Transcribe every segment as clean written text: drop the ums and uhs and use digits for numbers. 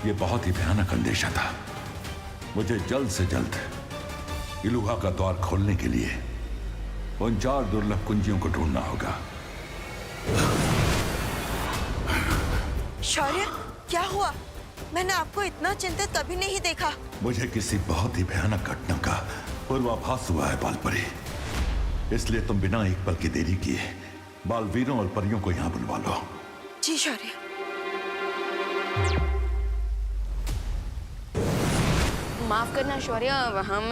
ये बहुत ही भयानक अंदेशा था। मुझे जल्द से जल्द इलुहा का द्वार खोलने के लिए उन 4 दुर्लभ कुंजियों को ढूंढना होगा। शौर्य, क्या हुआ? मैंने आपको इतना चिंतित कभी नहीं देखा। मुझे किसी बहुत ही भयानक घटना का पूर्वाभास हुआ है बालपरी, इसलिए तुम बिना एक पल की देरी किए बालवीरों और परियों को यहाँ बुलवा लो। जी शौर्य। माफ करना शौर्य, हम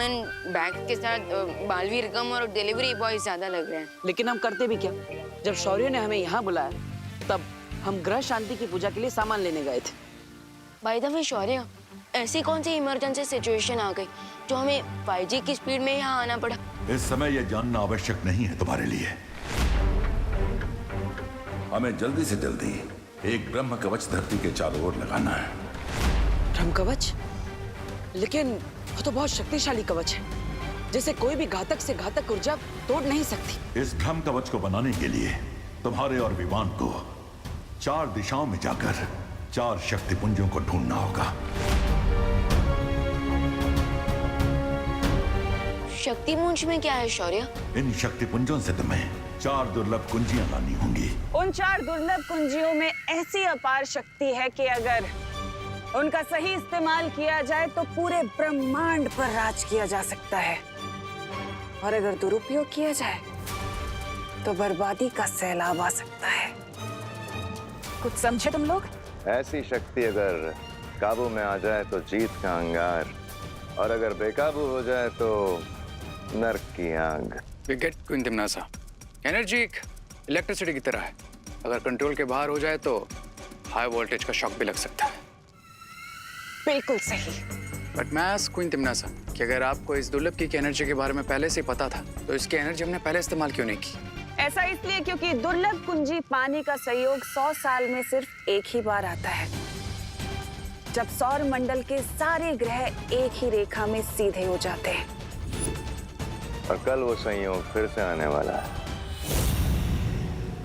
बैग के साथ बालवीर कम और डिलीवरी बॉय ज्यादा लग रहे हैं। लेकिन हम करते भी क्या? जब शौर्य ने हमें यहाँ बुलाया तब हम ग्रह शांति की पूजा के लिए सामान लेने गए थे। बाय द वे शौर्य, ऐसी कौन सी इमरजेंसी सिचुएशन आ गई जो हमें 5G की स्पीड में यहाँ आना पड़ा? इस समय यह जानना आवश्यक नहीं है तुम्हारे लिए। हमें जल्दी से जल्दी एक ब्रह्म कवच धरती के चारों ओर लगाना है। ब्रह्म कवच? लेकिन वो तो बहुत शक्तिशाली कवच है, जिसे कोई भी घातक से घातक ऊर्जा तोड़ नहीं सकती। इस ब्रह्म कवच को बनाने के लिए तुम्हारे और विवान को 4 दिशाओं में जाकर 4 शक्तिपुंजों को ढूंढना होगा। शक्तिपुंज में क्या है शौर्य? इन शक्तिपुंजों से तुम्हें 4 दुर्लभ कुंजियां लानी होंगी। उन 4 दुर्लभ कुंजियों में ऐसी अपार शक्ति है कि अगर उनका सही इस्तेमाल किया जाए तो पूरे ब्रह्मांड पर राज किया जा सकता है, और अगर दुरुपयोग किया जाए तो बर्बादी का सैलाब आ सकता है। कुछ समझे तुम लोग? ऐसी शक्ति अगर काबू में आ जाए तो जीत का अंगार, और अगर बेकाबू हो जाए तो नर्क की आग। विकेट क्वीन तिम्नासा, एनर्जी एक इलेक्ट्रिसिटी की तरह है। अगर कंट्रोल के बाहर हो जाए तो हाई वोल्टेज का शॉक भी लग सकता है। बिल्कुल सही। बट मैं आज क्वीन तिम्नासा कि अगर आपको इस दुर्लभ की एनर्जी के बारे में पहले से पता था तो इसकी एनर्जी हमने पहले इस्तेमाल क्यों नहीं की? ऐसा इसलिए क्योंकि दुर्लभ कुंजी पानी का संयोग 100 साल में सिर्फ एक ही बार आता है, जब सौर मंडल के सारे ग्रह एक ही रेखा में सीधे हो जाते हैं। और कल वो संयोग फिर से आने वाला है।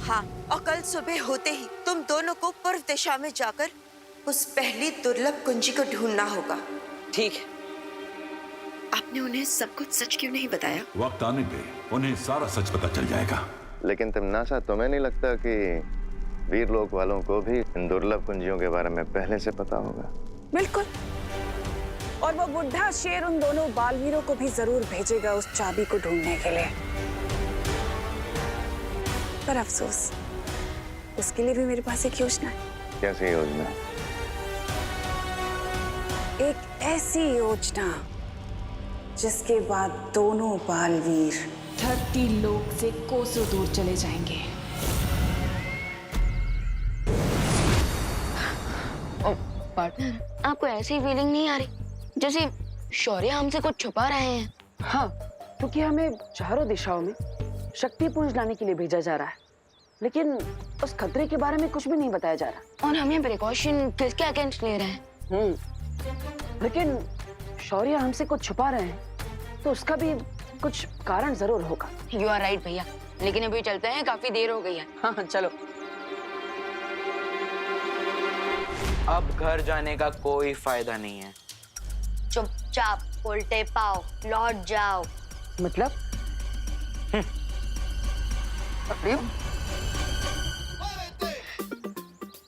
हाँ, और कल सुबह होते ही तुम दोनों को पूर्व दिशा में जाकर उस पहली दुर्लभ कुंजी को ढूंढना होगा। ठीक है। आपने उन्हें सब कुछ सच क्यों नहीं बताया? वक्त आने पे उन्हें सारा सच पता चल जाएगा। लेकिन तिम्नासा, तुम्हें नहीं लगता कि वीरलोक वालों को भी इन दुर्लभ कुंजियों के बारे में पहले से पता होगा? बिल्कुल। और वो बुढ़ा शेर उन दोनों बालवीरों को भी जरूर भेजेगा उस चाबी को ढूंढने के लिए। पर अफसोस, उसके लिए भी मेरे पास एक योजना है। कैसी योजना? एक ऐसी योजना जिसके बाद दोनों बालवीर धरती लोक से कोसों दूर चले जाएंगे। पार्टनर, आपको ऐसी फीलिंग नहीं आ रही जैसे शौर्य हमसे कुछ छुपा रहे हैं? हाँ, क्योंकि हमें चारों दिशाओं में शक्तिपुंज लाने के लिए भेजा जा रहा है, लेकिन उस खतरे के बारे में कुछ भी नहीं बताया जा रहा। और हमें प्रिकॉशन किसके अगेंस्ट ले रहे हैं? लेकिन शौर्य हमसे कुछ छुपा रहे हैं तो उसका भी कुछ कारण जरूर होगा। यू आर राइट भैया, लेकिन अभी चलते हैं, काफी देर हो गई है। हाँ चलो। अब घर जाने का कोई फायदा नहीं है। चुपचाप उल्टे पाओ लौट जाओ। मतलब?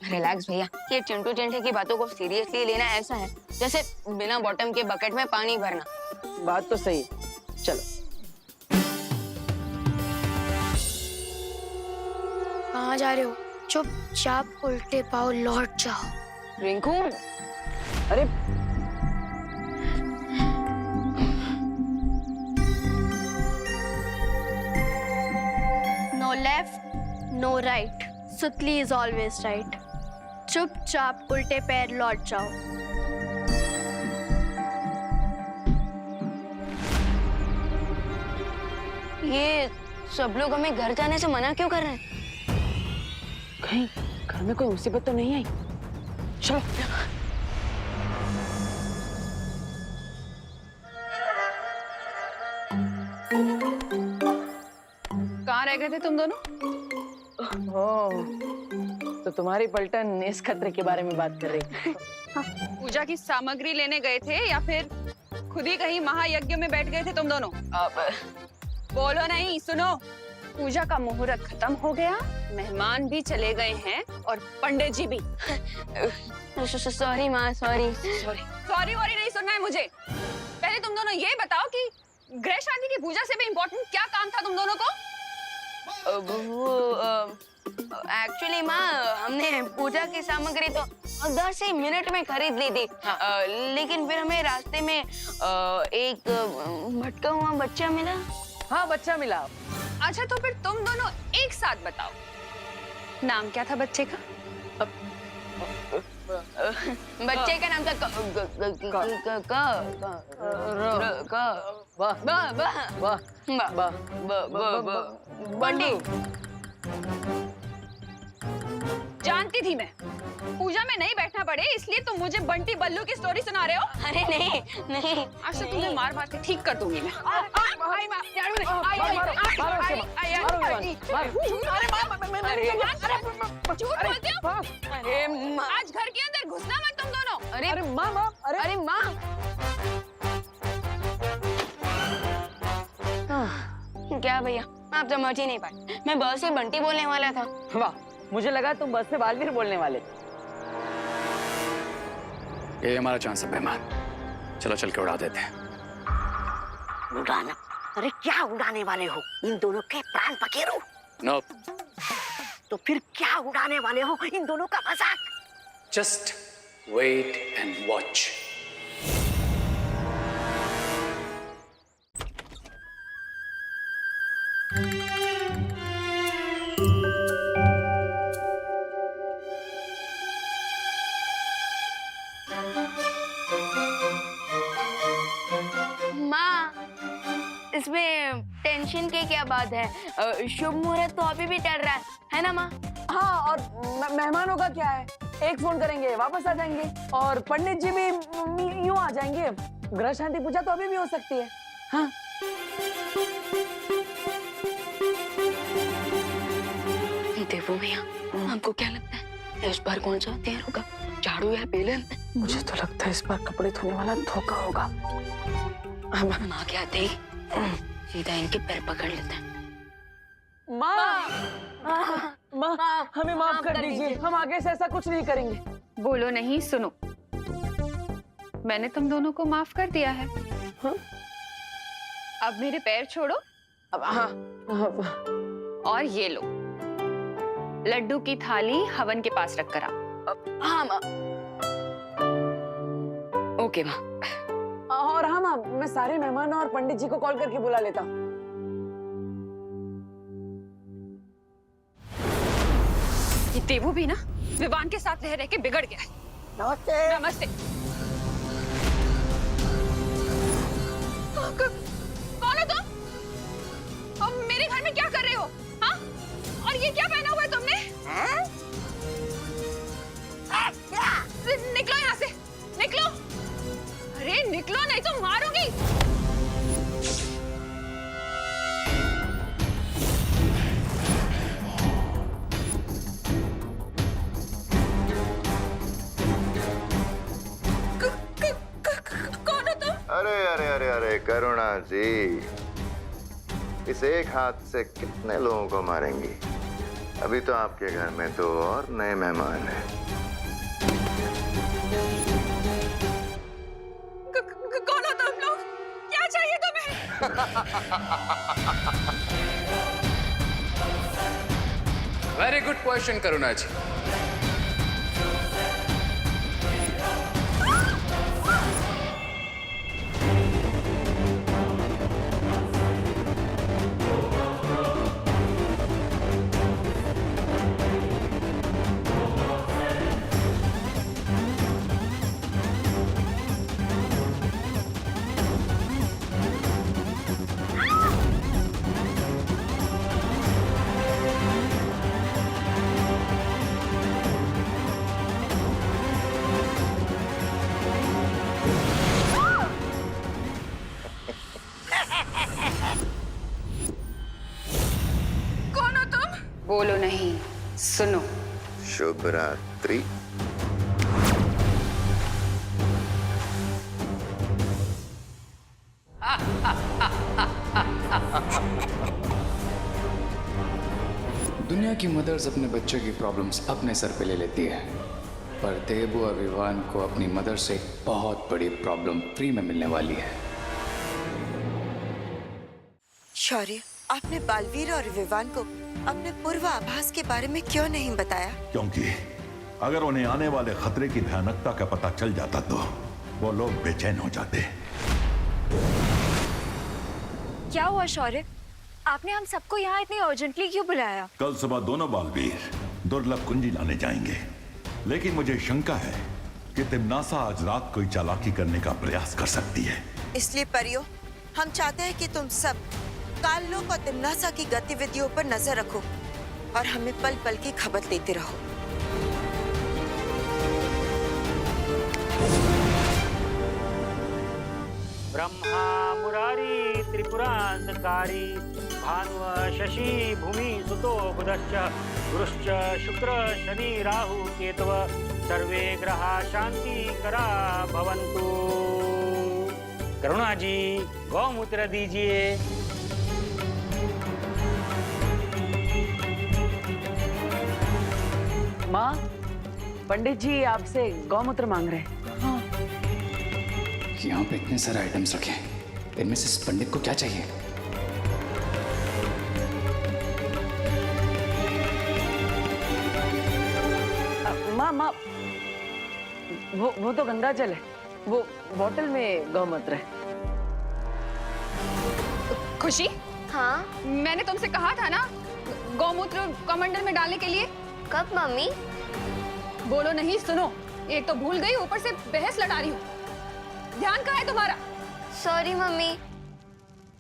रिलैक्स भैया, ये चिंटू चिंटे की बातों को सीरियसली लेना ऐसा है जैसे बिना बॉटम के बकेट में पानी भरना। बात तो सही है, चलो। कहाँ जा रहे हो? चुपचाप उल्टे पाओ लौट जाओ। रिंकू, अरे नो लेफ्ट नो राइट, सुतली इज ऑलवेज राइट। चुपचाप उल्टे पैर लौट जाओ। ये सब लोग हमें घर जाने से मना क्यों कर रहे हैं? कहीं घर में कोई मुसीबत तो नहीं आई? चलो। कहाँ रह गए थे तुम दोनों? तो तुम्हारी पलटन इस खतरे के बारे में बात कर रही थी। पूजा की सामग्री लेने गए थे या फिर खुद ही कहीं महायज्ञ में बैठ गए थे तुम दोनों? बोलो नहीं, सुनो। पूजा का मुहूर्त खत्म हो गया, मेहमान भी चले गए हैं और पंडित जी भी। सॉरी माँ, सॉरी। सॉरी वॉरी नहीं सुनना है मुझे। पहले तुम दोनों ये बताओ कि गृह शांति की पूजा से भी इम्पोर्टेंट क्या काम था तुम दोनों को? एक्चुअली माँ, हमने पूजा की सामग्री तो 10 ही मिनट में खरीद ली थी। लेकिन फिर हमें रास्ते में एक भटका हुआ बच्चा मिला। हाँ, बच्चा मिला। अच्छा, तो फिर तुम दोनों एक साथ बताओ, नाम क्या था बच्चे का? बच्चे का नाम था बंटी। जानती थी मैं पूजा में नहीं बैठना पड़े, इसलिए तुम मुझे बंटी बल्लू की स्टोरी सुना रहे हो। अरे नहीं नहीं, आज से तुम्हें मार मार के ठीक कर दूंगी मैं। आज घर के अंदर घुसना मत तुम दोनों। अरे माँ, अरे माँ, क्या भैया, आप समझ ही नहीं पाए। मैं बस से बंटी बोलने वाला था। वाह, मुझे लगा तुम बस से बालवीर बोलने वाले। ये हमारा चांस है मेहमान, चलो चल के उड़ा देते हैं। उड़ाना? अरे क्या उड़ाने वाले हो? इन दोनों के प्राण पखेरु? नो। तो फिर क्या उड़ाने वाले हो? इन दोनों का मजाक? Just wait and watch. इसमें टेंशन की क्या बात है? शुभ मुहूर्त तो अभी भी चल रहा है ना माँ? हाँ, और मेहमानों का क्या है? एक फोन करेंगे, वापस आ जाएंगे, और पंडित जी भी यूं आ जाएंगे। गृह शांति पूजा तो अभी भी हो सकती है। हाँ। देवो भैया, आपको क्या लगता है इस बार कौन सा हथियार होगा, झाड़ू या बेलन? मुझे तो लगता है इस बार कपड़े धोने वाला धोखा होगा। माँ क्या आते ही सीधा इनके पैर पकड़ लेते हैं। माँ, माँ, हमें माफ कर दीजिए, हम आगे से ऐसा कुछ नहीं करेंगे। बोलो नहीं, सुनो। मैंने तुम दोनों को माफ कर दिया है। हाँ? अब मेरे पैर छोड़ो। अब हाँ, और ये लो, लड्डू की थाली हवन के पास रख कर आओ। हाँ माँ। ओके माँ। और हाँ माँ, मैं सारे मेहमानों और पंडित जी को कॉल करके बुला लेता हूँ। ये देवू भी ना विवान के साथ रह रह के बिगड़ गया है। नमस्ते। नमस्ते। कौन हो तुम? और मेरे घर में क्या कर रहे हो? हाँ? और ये क्या पहना हुआ है तुमने? निकलो यहाँ से, निकलो। अरे निकलो, नहीं तो मारूंगी। कौन हो तुम? अरे अरे अरे अरे करुणा जी, इस एक हाथ से कितने लोगों को मारेंगी? अभी तो आपके घर में 2 और नए मेहमान हैं। कौन हो तुम लोग? क्या चाहिए तुम्हें? वेरी गुड क्वेश्चन करुणा जी। बोलो नहीं, सुनो। शुभ रात्रि। दुनिया की मदर्स अपने बच्चों की प्रॉब्लम्स अपने सर पे ले लेती है, पर देबू और विवान को अपनी मदर से एक बहुत बड़ी प्रॉब्लम फ्री में मिलने वाली है। शौर्य, आपने बालवीर और विवान को अपने पूर्वाभास के बारे में क्यों नहीं बताया? क्योंकि अगर उन्हें आने वाले खतरे की भयानकता का पता चल जाता तो वो लोग बेचैन हो जाते। क्या हुआ शौर्य? आपने हम सबको यहाँ इतनी अर्जेंटली क्यों बुलाया? कल सुबह दोनों बालवीर दुर्लभ कुंजी लाने जाएंगे, लेकिन मुझे शंका है कि तिम्नासा आज रात कोई चालाकी करने का प्रयास कर सकती है। इसलिए परियों, हम चाहते हैं कि तुम सब काललोक और तिम्नासा की गतिविधियों पर नजर रखो और हमें पल पल की खबर देते रहो। ब्रह्मा मुरारी त्रिपुरांतकारी भानुः शशि भूमि सुतो बुधश्च गुरुश्च शुक्र शनि राहु केतव सर्वे ग्रहा शांतिकरा भवन्तु। करुणा जी गौमूत्र दीजिए। माँ, पंडित जी आपसे गौमूत्र मांग रहे हैं। यहाँ पे इतने सारे आइटम्स रखे हैं, इनमें से इस पंडित को क्या चाहिए? माँ, वो तो गंगा जल है, वो बोतल में गौमूत्र है। खुशी, हाँ, मैंने तुमसे कहा था ना गौमूत्र कमंडल में डालने के लिए। कब मम्मी? बोलो नहीं, सुनो। एक तो भूल गई, ऊपर से बहस लड़ा रही हूँ। ध्यान कहाँ है तुम्हारा? Sorry mummy.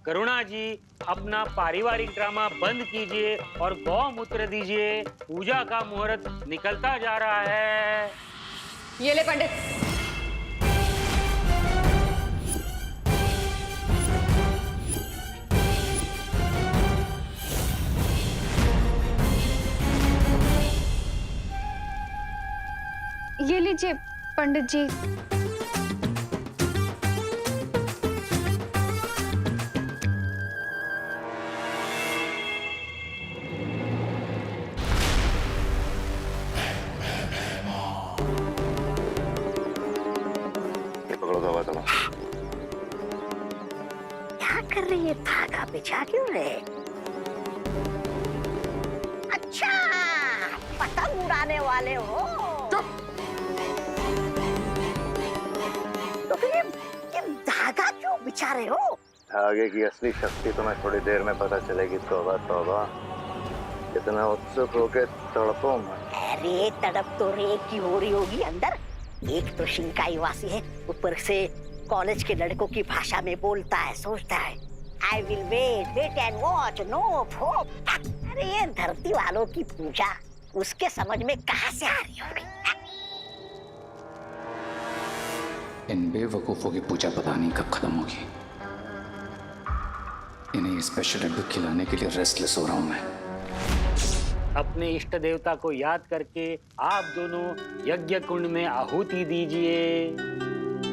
करुणा जी अपना पारिवारिक ड्रामा बंद कीजिए और गौमूत्र दीजिए। पूजा का मुहूर्त निकलता जा रहा है। ये ले पंडित। ये लीजिए पंडित जी। क्या कर रही है? धागा बिछा क्यों रहे? अच्छा, पतंग उड़ाने वाले हो? तो फिर ये धागा क्यों बिछा रहे हो? धागे की असली शक्ति तुम्हें थोड़ी देर में पता चलेगी। तौबा तौबा, इतना उत्सुक होके तड़पो मत। अरे तड़प तो रेत की हो रही होगी अंदर। एक तो शिंकाई वासी है, ऊपर से कॉलेज के लड़कों की भाषा में बोलता है, सोचता है I will wait and watch, no hope। अरे ये धरती वालों की पूजा उसके समझ में कहाँ से आ रही होगी? इन बेवकूफों की पूजा पता नहीं कब खत्म होगी। इन्हें स्पेशल लड्डू खिलाने के लिए रेस्टलेस हो रहा हूं मैं। अपने इष्ट देवता को याद करके आप दोनों यज्ञ कुंड में आहुति दीजिए।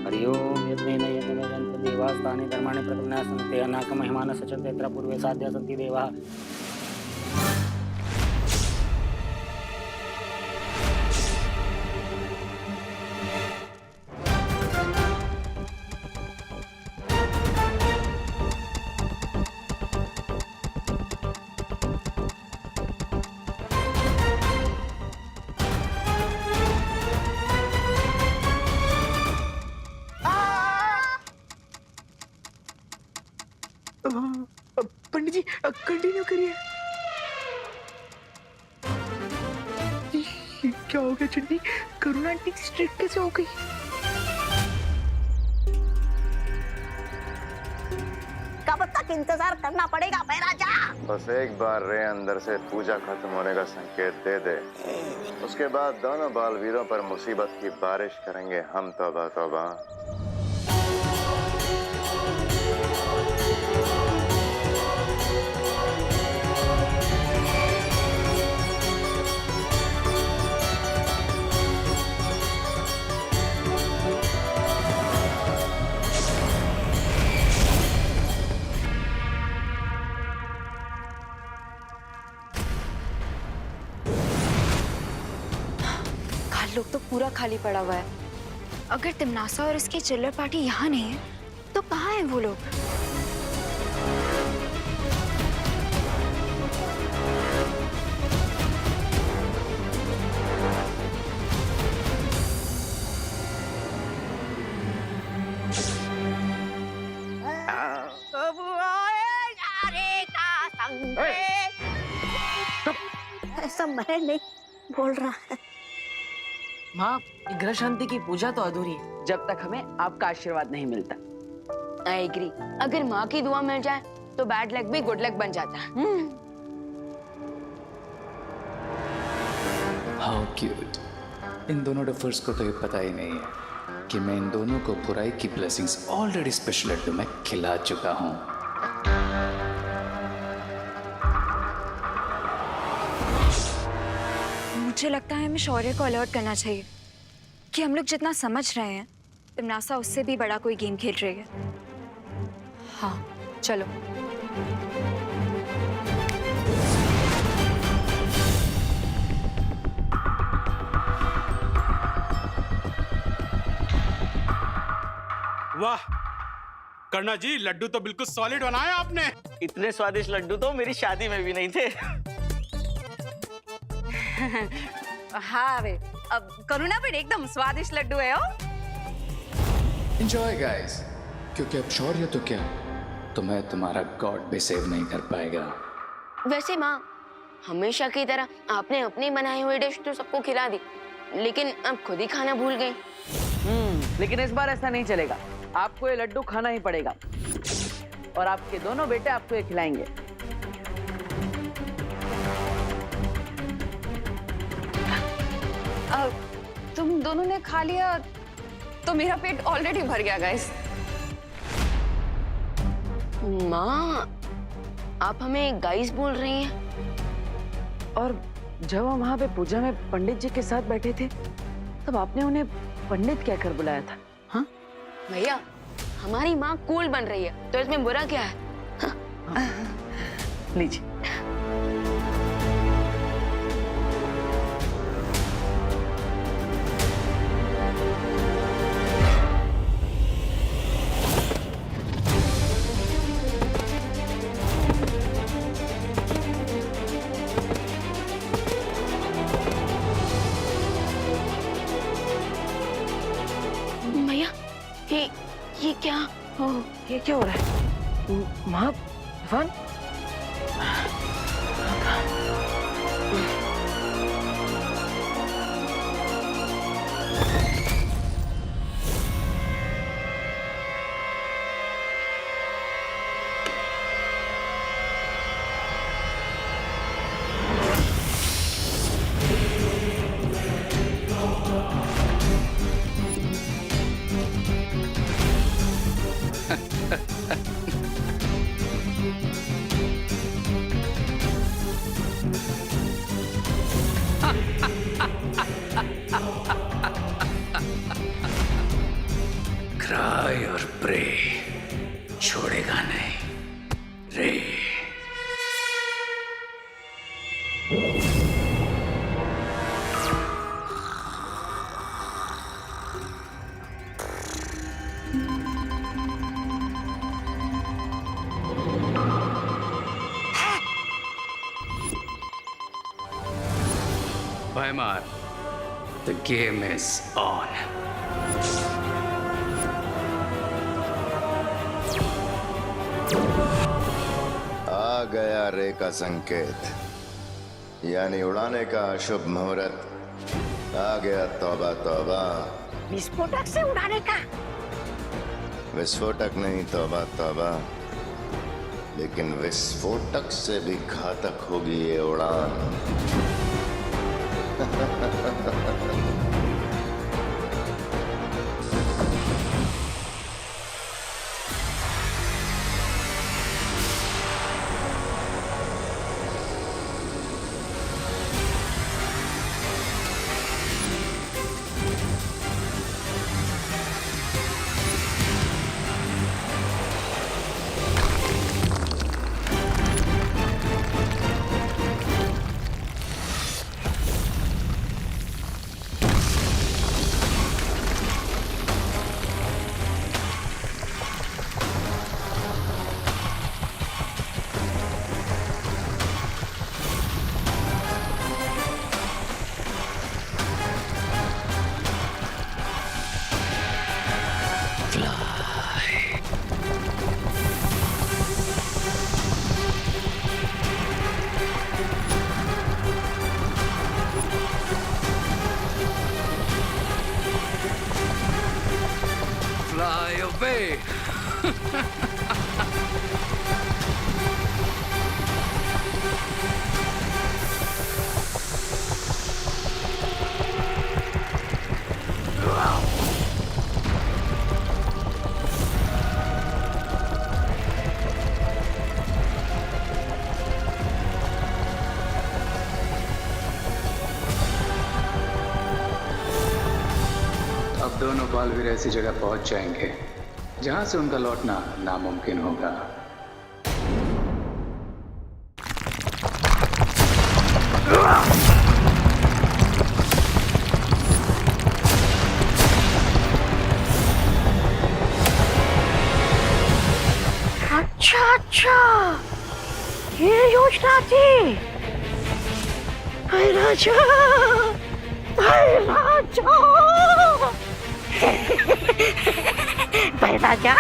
हरिओम यज्ञेन यज्ञमेजन्त देवास्तानि धर्माणि प्रकृतिना सन्ति अनाक महिमान सचन्ते यत्र पूर्वे साध्या सन्ति देवा। पंडित जी कंटिन्यू करिए। क्या हो गया चंडी? करुणा आंटी स्ट्रिक्ट कैसे हो गई? कब तक इंतजार करना पड़ेगा महाराजा? बस एक बार रे अंदर से पूजा खत्म होने का संकेत दे दे, उसके बाद दोनों बालवीरों पर मुसीबत की बारिश करेंगे हम। तौबा तौबा। लोग तो पूरा खाली पड़ा हुआ है। अगर तिमनासा और इसकी चिल्लर पार्टी यहाँ नहीं है तो कहाँ है वो लोग? ऐसा मैं नहीं बोल रहा है। माँ, ये ग्रह शांति की पूजा तो अधूरी है जब तक हमें आपका आशीर्वाद नहीं मिलता। I agree. अगर माँ की दुआ मिल जाए तो बैड लक भी गुड लक बन जाता है। How cute. इन दोनों डफर्स को तो ये पता ही नहीं है कि मैं इन दोनों को बुराई की ब्लेसिंग्स ऑलरेडी स्पेशल लड्डू में खिला चुका हूँ। मुझे लगता है हमें शौर्य को अलर्ट करना चाहिए कि हम लोग जितना समझ रहे हैं तिमनासा उससे भी बड़ा कोई गेम खेल रही है। हाँ चलो। वाह कर्णा जी, लड्डू तो बिल्कुल सॉलिड बनाया आपने। इतने स्वादिष्ट लड्डू तो मेरी शादी में भी नहीं थे। हाँ वे, अब करुणा भी एकदम स्वादिष्ट लड्डू है। एंजॉय गाइस, क्योंकि अब शौर्य तो क्या, तुम्हें तुम्हारा गॉड भी सेव नहीं कर पाएगा। वैसे माँ, हमेशा की तरह आपने अपनी बनाई हुई डिश तो सबको खिला दी, लेकिन अब खुद ही खाना भूल गई। लेकिन इस बार ऐसा नहीं चलेगा। आपको ये लड्डू खाना ही पड़ेगा और आपके दोनों बेटे आपको ये खिलाएंगे। तुम दोनों ने खा लिया तो मेरा पेट ऑलरेडी भर गया गाइस। माँ, आप हमें गाइस बोल रही हैं? और जब हम वहाँ पे पूजा में पंडित जी के साथ बैठे थे तब आपने उन्हें पंडित कहकर बुलाया था। हाँ भैया, हमारी माँ कूल बन रही है तो इसमें बुरा क्या है? लीजिए। ये क्या? ये क्या हो रहा है? माँ, इरफान? क्राई और प्रे छोड़ेगा नहीं रे। Weimar, the game is on. आ गया रे का संकेत, यानी उड़ाने का शुभ मुहूर्त। आ गया तौबा तौबा। विस्फोटक से उड़ाने का? विस्फोटक नहीं, तौबा तौबा। लेकिन विस्फोटक से भी घातक होगी ये उड़ान। अबे अब दोनों बालवीर ऐसी जगह पहुंच जाएंगे जहां से उनका लौटना नामुमकिन होगा। अच्छा अच्छा, ये योजना थी। भाई राजा, भाई राजा, भाई राजा।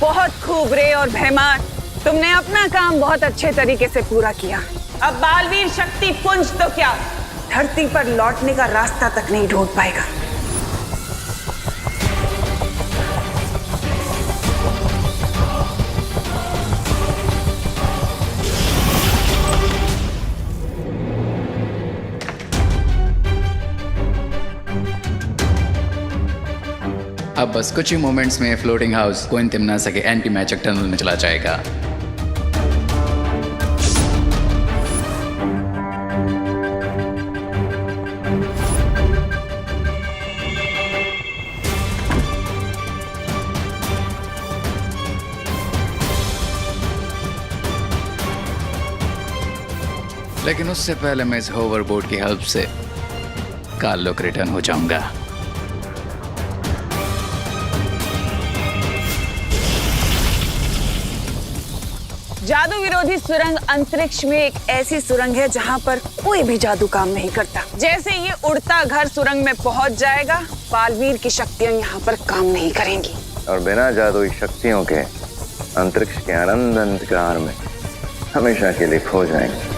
बहुत खूब रे और भैमार, तुमने अपना काम बहुत अच्छे तरीके से पूरा किया। अब बालवीर शक्ति पुंज तो क्या, धरती पर लौटने का रास्ता तक नहीं ढूंढ पाएगा। अब बस कुछ ही मोमेंट्स में फ्लोटिंग हाउस कोइन तिमनासा के एंटी मैजिक टनल में चला जाएगा। लेकिन उससे पहले मैं इस होवरबोर्ड की हेल्प से काल को रिटर्न हो जाऊंगा। जादू विरोधी सुरंग अंतरिक्ष में एक ऐसी सुरंग है जहां पर कोई भी जादू काम नहीं करता। जैसे ये उड़ता घर सुरंग में पहुंच जाएगा, बालवीर की शक्तियां यहाँ पर काम नहीं करेंगी और बिना जादुई शक्तियों के अंतरिक्ष के अनंत अंधकार में हमेशा के लिए खो जाएंगे।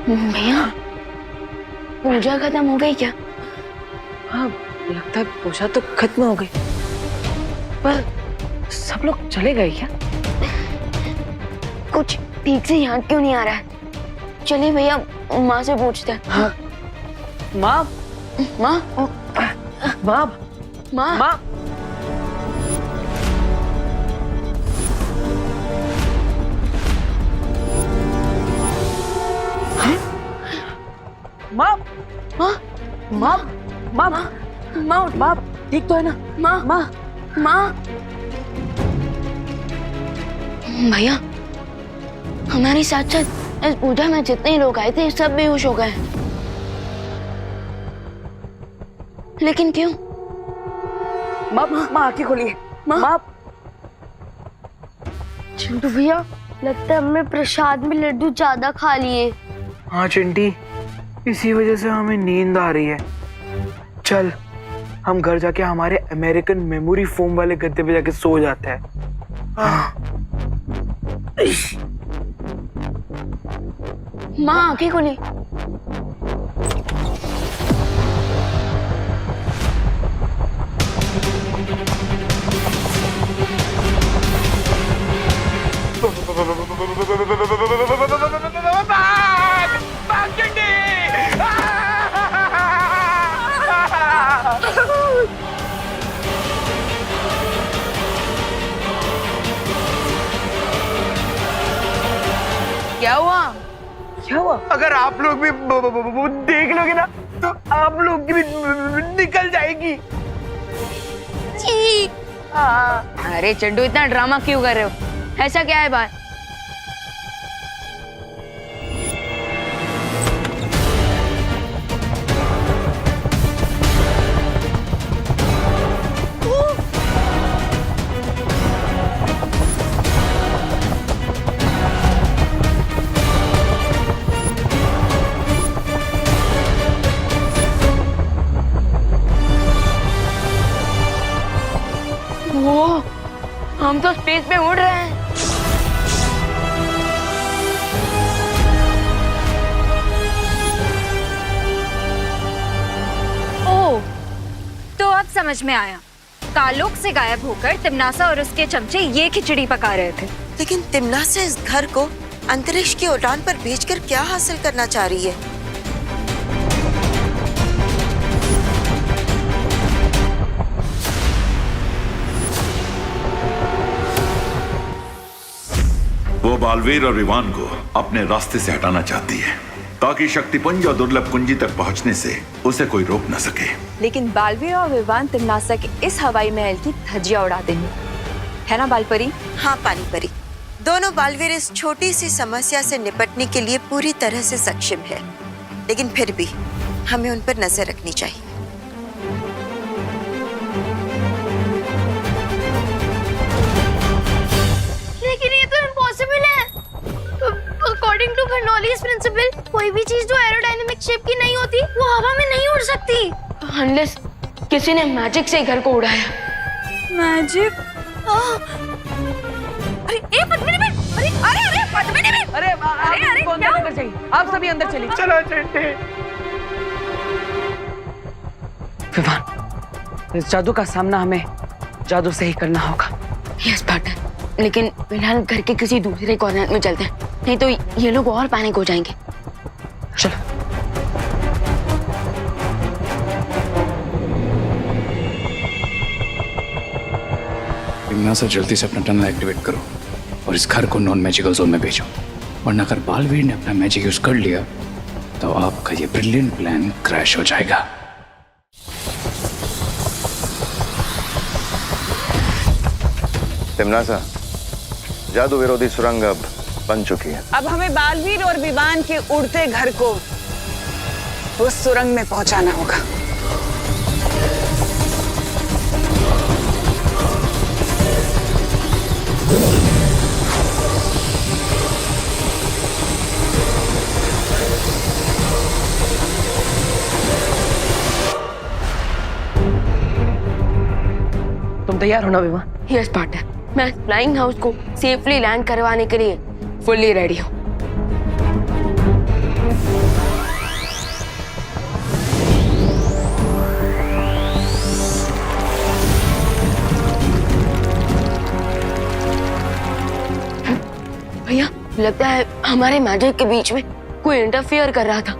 भैया, पूजा खत्म हो गई क्या? हाँ, लगता है पूजा तो खत्म हो गई, पर सब लोग चले गए क्या? कुछ ठीक से याद क्यों नहीं आ रहा है? चलिए भैया, माँ से पूछते हैं। हाँ। माँ, माँ, माँ, माँ, माँ। माँ, माँ, माँ, माँ, माँ, माँ, ठीक तो है ना? माँ, माँ, माँ। भैया, हमारे साथ साथ इस पूजा में जितने लोग आए थे सब बेहोश हो गए। लेकिन क्यों? माँ, माँ आंखें खोलिए। माँ, चिंटू भैया, लगता है हमने प्रसाद में लड्डू ज्यादा खा लिए। हाँ चिंटी, इसी वजह से हमें नींद आ रही है। चल हम घर जाके हमारे अमेरिकन मेमोरी फोम वाले गद्दे पे जाके सो जाते हैं। माँ आंखें खोली। क्या हुआ? क्या हुआ? अगर आप लोग भी देख लोगे ना तो आप लोग की भी निकल जाएगी। अरे चड्डू, इतना ड्रामा क्यों कर रहे हो? ऐसा क्या है बात? वो हम तो स्पेस में उड़ रहे हैं। ओह, तो अब समझ में आया। कालोक से गायब होकर तिम्नासा और उसके चमचे ये खिचड़ी पका रहे थे। लेकिन तिम्नासा इस घर को अंतरिक्ष की उड़ान पर भेजकर क्या हासिल करना चाह रही है? वो बालवीर और विवान को अपने रास्ते से हटाना चाहती है ताकि शक्तिपुंज और दुर्लभ कुंजी तक पहुंचने से उसे कोई रोक न सके। लेकिन बालवीर और विवान तिम्नासा के इस हवाई महल की धज्जियां उड़ा देंगे, है ना बालपरी? हाँ पानी परी, दोनों बालवीर इस छोटी सी समस्या से निपटने के लिए पूरी तरह से सक्षम है, लेकिन फिर भी हमें उन पर नजर रखनी चाहिए। लेकिन ये तो इम्पॉसिबल है। अकॉर्डिंग टू बर्नौलीज प्रिंसिपल, कोई भी चीज जो एरोडायनेमिक शेप की नहीं होती वो हवा में नहीं उड़ सकती। अनलेस किसी ने मैजिक से घर को उड़ाया। मैजिक? अरे ए पद्मिनी बेन, अरे पद्मिनी बेन, अरे आपको अंदर अंदर चाहिए, आप सभी अंदर चलिए। चलो चलते। विवान, इस जादू का सामना हमें जादू से ही करना होगा। यस पार्टनर, लेकिन फिलहाल घर के किसी दूसरे कॉर्नर में चलते हैं, नहीं तो ये लोग और पैनिक हो जाएंगे। चलो। तिम्नासा, जल्दी से अपना टनल एक्टिवेट करो और इस घर को नॉन मैजिकल जोन में भेजो, वरना अगर बालवीर ने अपना मैजिक यूज कर लिया तो आपका ये ब्रिलियंट प्लान क्रैश हो जाएगा। तिम्नासा, जादू विरोधी सुरंग अब बन चुकी है। अब हमें बालवीर और विवान के उड़ते घर को उस सुरंग में पहुंचाना होगा। तुम तैयार हो ना विवान? यस पार्टनर, मैं फ्लाइंग हाउस को सेफली लैंड करवाने के लिए फुल्ली रेडी हूँ। भैया, लगता है हमारे मैजिक के बीच में कोई इंटरफियर कर रहा था।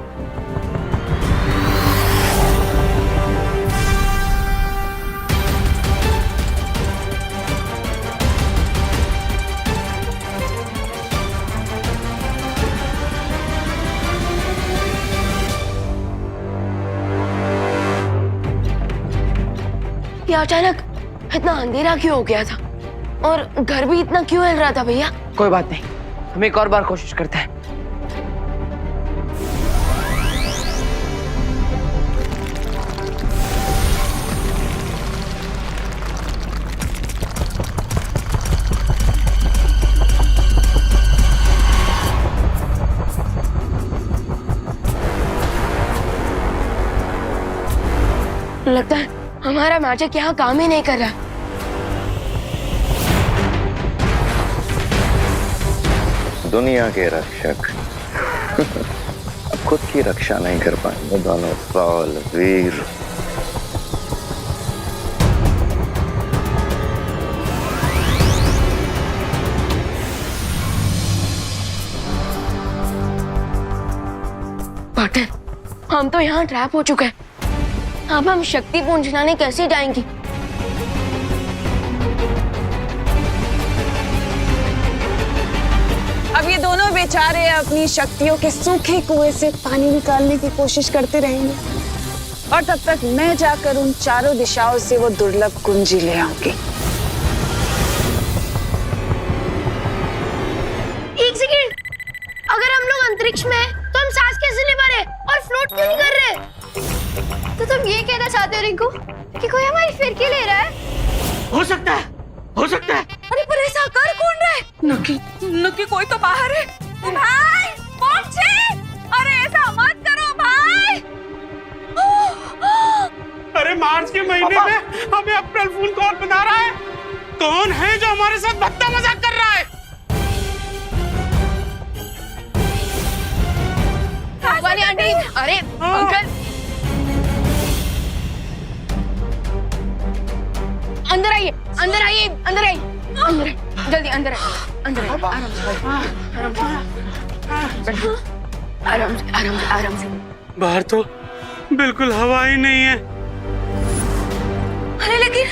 ये अचानक इतना अंधेरा क्यों हो गया था और घर भी इतना क्यों हिल रहा था भैया? कोई बात नहीं, हम एक और बार कोशिश करते हैं। लगता है हमारा मैजिक यहाँ काम ही नहीं कर रहा। दुनिया के रक्षक अब खुद की रक्षा नहीं कर पाएंगे दोनों बालवीर। पार्टनर, हम तो यहाँ ट्रैप हो चुके हैं। अब हम शक्ति पुंज लाने कैसे जाएंगी? अब ये दोनों बेचारे अपनी शक्तियों के सूखे कुएं से पानी निकालने की कोशिश करते रहेंगे और तब तक मैं जाकर उन चारों दिशाओं से वो दुर्लभ कुंजी ले आऊंगी। एक सेकेंड, अगर हम लोग अंतरिक्ष में हैं, तो हम सांस कैसे ले पा रहे और फ्लोट क्यों नहीं कर रहे? तो तुम ये कहना चाहते हो रिंकू कि कोई हमारी फिरकी ले रहा है? हो सकता है, हो सकता है। अरे पर ऐसा कर कौन रहा है? नक्की कोई तो बाहर है। भाई पहुंचे। अरे ऐसा मत करो भाई। अरे मार्च के महीने में हमें अप्रैल फूल कौन बना रहा है? कौन है जो हमारे साथ भद्दा मजाक कर रहा है? वाली आंटी, अरे अंकल अंदर आइए, अंदर आइए, अंदर आइए, अंदर जल्दी अंदर आइए, अंदर आइए, आराम से, आराम से, आराम से। बाहर तो बिल्कुल हवा ही नहीं है। अरे लेकिन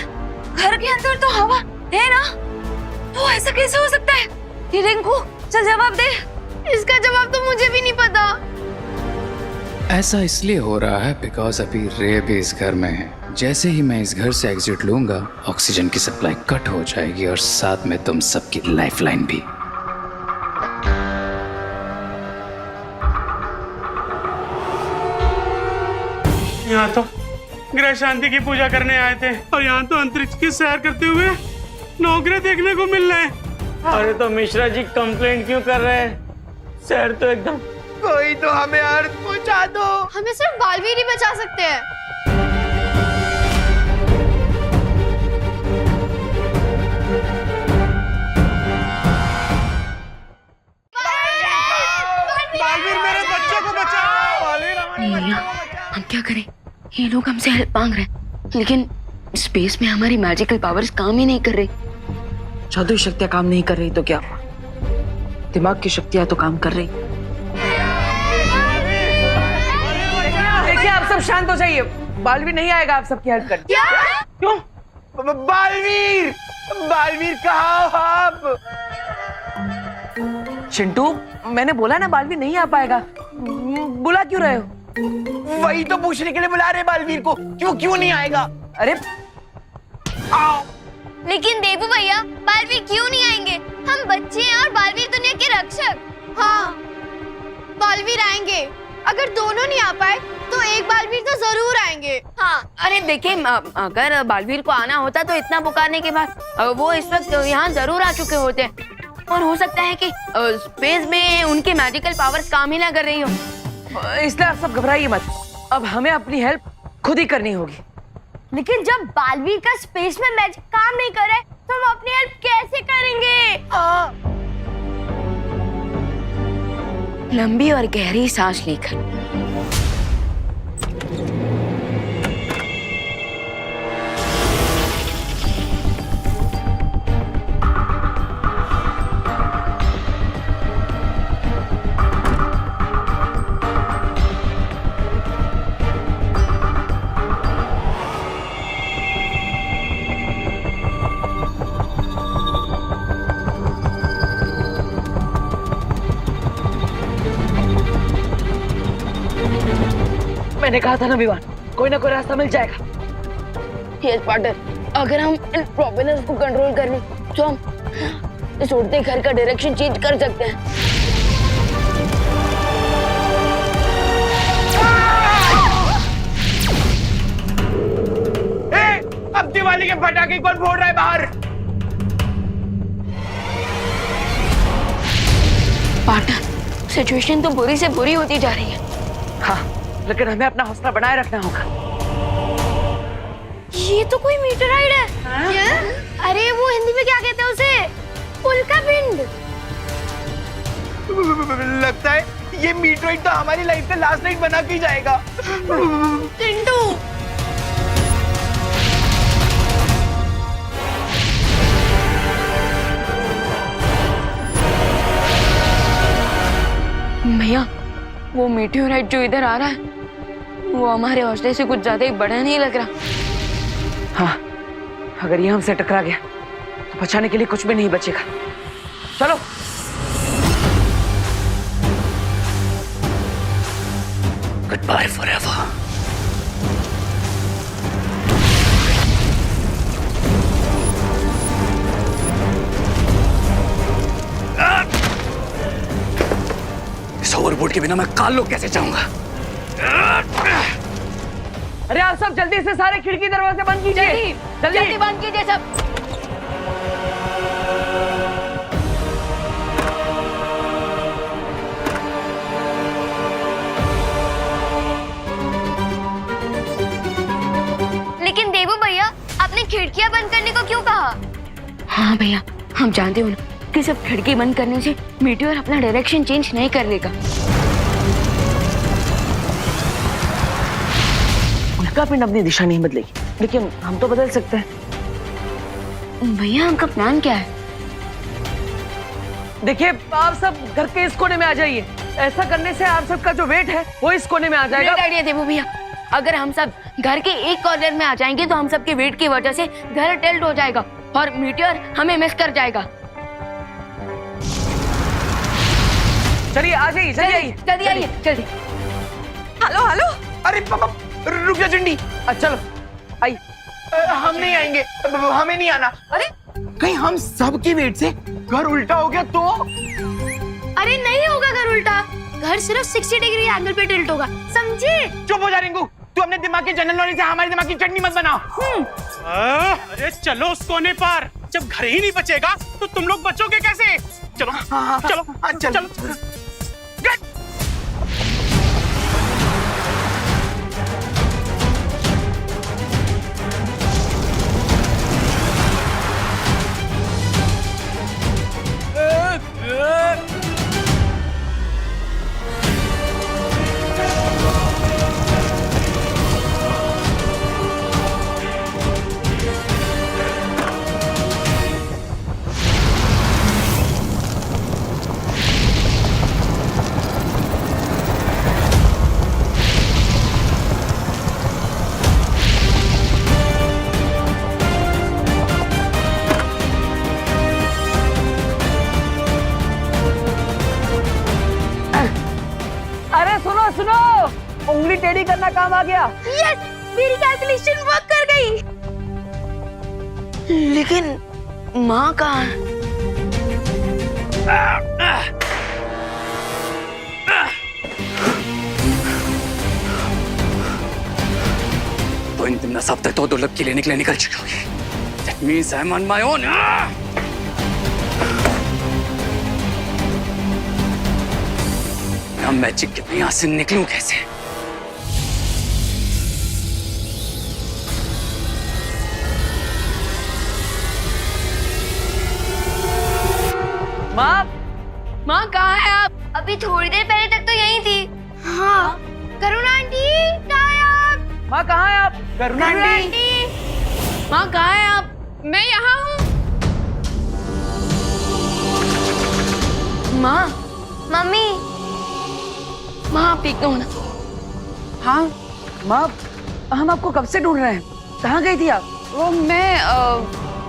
घर के अंदर तो हवा है ना, तो ऐसा कैसे हो सकता है? ये रिंकू चल जवाब दे। इसका जवाब तो मुझे भी नहीं पता। ऐसा इसलिए हो रहा है बिकॉज अभी रे भी इस घर में है। जैसे ही मैं इस घर से एग्जिट लूंगा, ऑक्सीजन की सप्लाई कट हो जाएगी और साथ में तुम सबकी लाइफलाइन भी। यहाँ तो ग्रह शांति की पूजा करने आए थे और यहाँ तो अंतरिक्ष की सैर करते हुए नौकरी देखने को मिल रहे हैं। अरे तो मिश्रा जी कंप्लेंट क्यों कर रहे हैं? सैर तो एकदम। कोई तो हमें अर्थ पहुंचा दो। हमें सिर्फ बालवीर ही बचा सकते हैं। बालवीर मेरे बच्चे को बचाओ। हम क्या करें? ये लोग हमसे हेल्प मांग रहे हैं, लेकिन स्पेस में हमारी मैजिकल पावर्स काम ही नहीं कर रही। जादुई शक्तियां काम नहीं कर रही तो क्या? दिमाग की शक्तियां तो काम कर रही। देखिए आप सब शांत हो जाइए, बालवीर नहीं आएगा आप सबकी हेल्प करने। क्यों? बालवीर, बालवीर कहाँ हो आप? चिंटू, मैंने बोला ना बालवीर नहीं आ पाएगा। बुला क्यों रहे हो? वही तो पूछने के लिए बुला रहे बालवीर को, क्यों नहीं आएगा? अरे आओ। लेकिन देवू भैया, बालवीर क्यों नहीं आएंगे? हम बच्चे हैं और बालवीर दुनिया के रक्षक। हाँ, बालवीर आएंगे। अगर दोनों नहीं आ पाए तो एक बालवीर तो जरूर आएंगे। हाँ, अरे देखिए, अगर बालवीर को आना होता तो इतना पुकारने के बाद वो इस वक्त यहाँ जरूर आ चुके होते, और हो सकता है कि स्पेस में उनके मैजिकल पावर्स काम ही ना कर रही हो। इसलिए आप सब घबराइए मत, अब हमें अपनी हेल्प खुद ही करनी होगी। लेकिन जब बालवीर का स्पेस में मैजिक काम नहीं कर रहा है, तो हम अपनी हेल्प कैसे करेंगे? लंबी और गहरी सांस लेकर मैंने कहा था ना विवान, कोई ना कोई रास्ता मिल जाएगा। यस पार्टनर, अगर हम इन प्रोपेलर्स को कंट्रोल कर लें तो हम इस उड़ते घर का डायरेक्शन चेंज कर सकते हैं। अब दिवाली के पटाखे कौन फोड़ रहा है बाहर? पार्टनर, सिचुएशन तो बुरी से बुरी होती जा रही है। हाँ, लेकिन हमें अपना हौसला बनाए रखना होगा। ये तो कोई मीटराइड है। क्या? अरे वो हिंदी में क्या कहते हैं उसे? उल्का पिंड। लगता है ये मीटराइड तो हमारी लाइफ का लास्ट नाइट बना के जाएगा। चिंटू, भैया, वो मीटियोराइट जो इधर आ रहा है, वो हमारे हौसले से कुछ ज्यादा ही बड़ा नहीं लग रहा। हाँ, अगर ये हमसे टकरा गया तो बचाने के लिए कुछ भी नहीं बचेगा। चलो। Goodbye forever. इस ओवरबोर्ड के बिना मैं कालोक कैसे जाऊंगा? अरे आप सब जल्दी से सारे खिड़की दरवाजे बंद कीजिए, जल्दी बंद कीजिए सब। लेकिन देवू भैया, आपने खिड़कियां बंद करने को क्यों कहा? हाँ भैया, हम जानते हो ना कि सिर्फ खिड़की बंद करने से मीटियोर अपना डायरेक्शन चेंज नहीं कर लेगा। उल्का पिंड अपनी दिशा नहीं बदलेगी, लेकिन हम तो बदल सकते हैं। भैया आपका प्लान क्या है? देखिए, आप सब घर के इस कोने में आ जाइए। ऐसा करने से आप सबका जो वेट है वो इस कोने में आ जाएगा। ग्रेट आइडिया देवू भैया। अगर हम सब घर के एक कॉर्नर में आ जाएंगे तो हम सबके वेट की वजह से घर टिल्ट हो जाएगा और मीटियोर हमें मिस कर जाएगा। चलिए आ जाइए, जल्दी आइए, जल्दी। Hello hello. अरे रुक जा चंडी। चलो आई। हम नहीं आएंगे, हमें नहीं आना। अरे कहीं हम सबकी वेट से घर उल्टा हो गया तो? अरे नहीं होगा घर उल्टा, घर सिर्फ 60 डिग्री एंगल पे टिल्ट होगा, समझे? चुप हो जा रिंकू, तू अपने दिमाग के जनरल नॉलेज से हमारे दिमाग की चटनी मत बनाओ। अरे चलो उस कोने पर, जब घर ही नहीं बचेगा तो तुम लोग बचोगे कैसे? चलो चलो चलो। उंगली टेढ़ी करना काम आ गया। यस, मेरी कैलकुलेशन वर्क कर गई। लेकिन माँ कहाँ? तो इन दिन सब तक तो दुर्लभ के लिए निकल चुकी होगी। That means I'm on my own. मैं मैजिक के यहाँ से निकलूं कैसे? माँ कहाँ है आप? अभी थोड़ी देर पहले तक तो यहीं थी। हाँ, करुणा आंटी कहाँ है आप? माँ कहाँ है आप? करुणा आंटी। माँ कहाँ है आप? मैं यहाँ हूँ। माँ, मम्मी। माँ आप ठीक हो ना? हाँ माँ, हम आपको कब से ढूंढ रहे हैं। कहाँ गई थी आप? वो मैं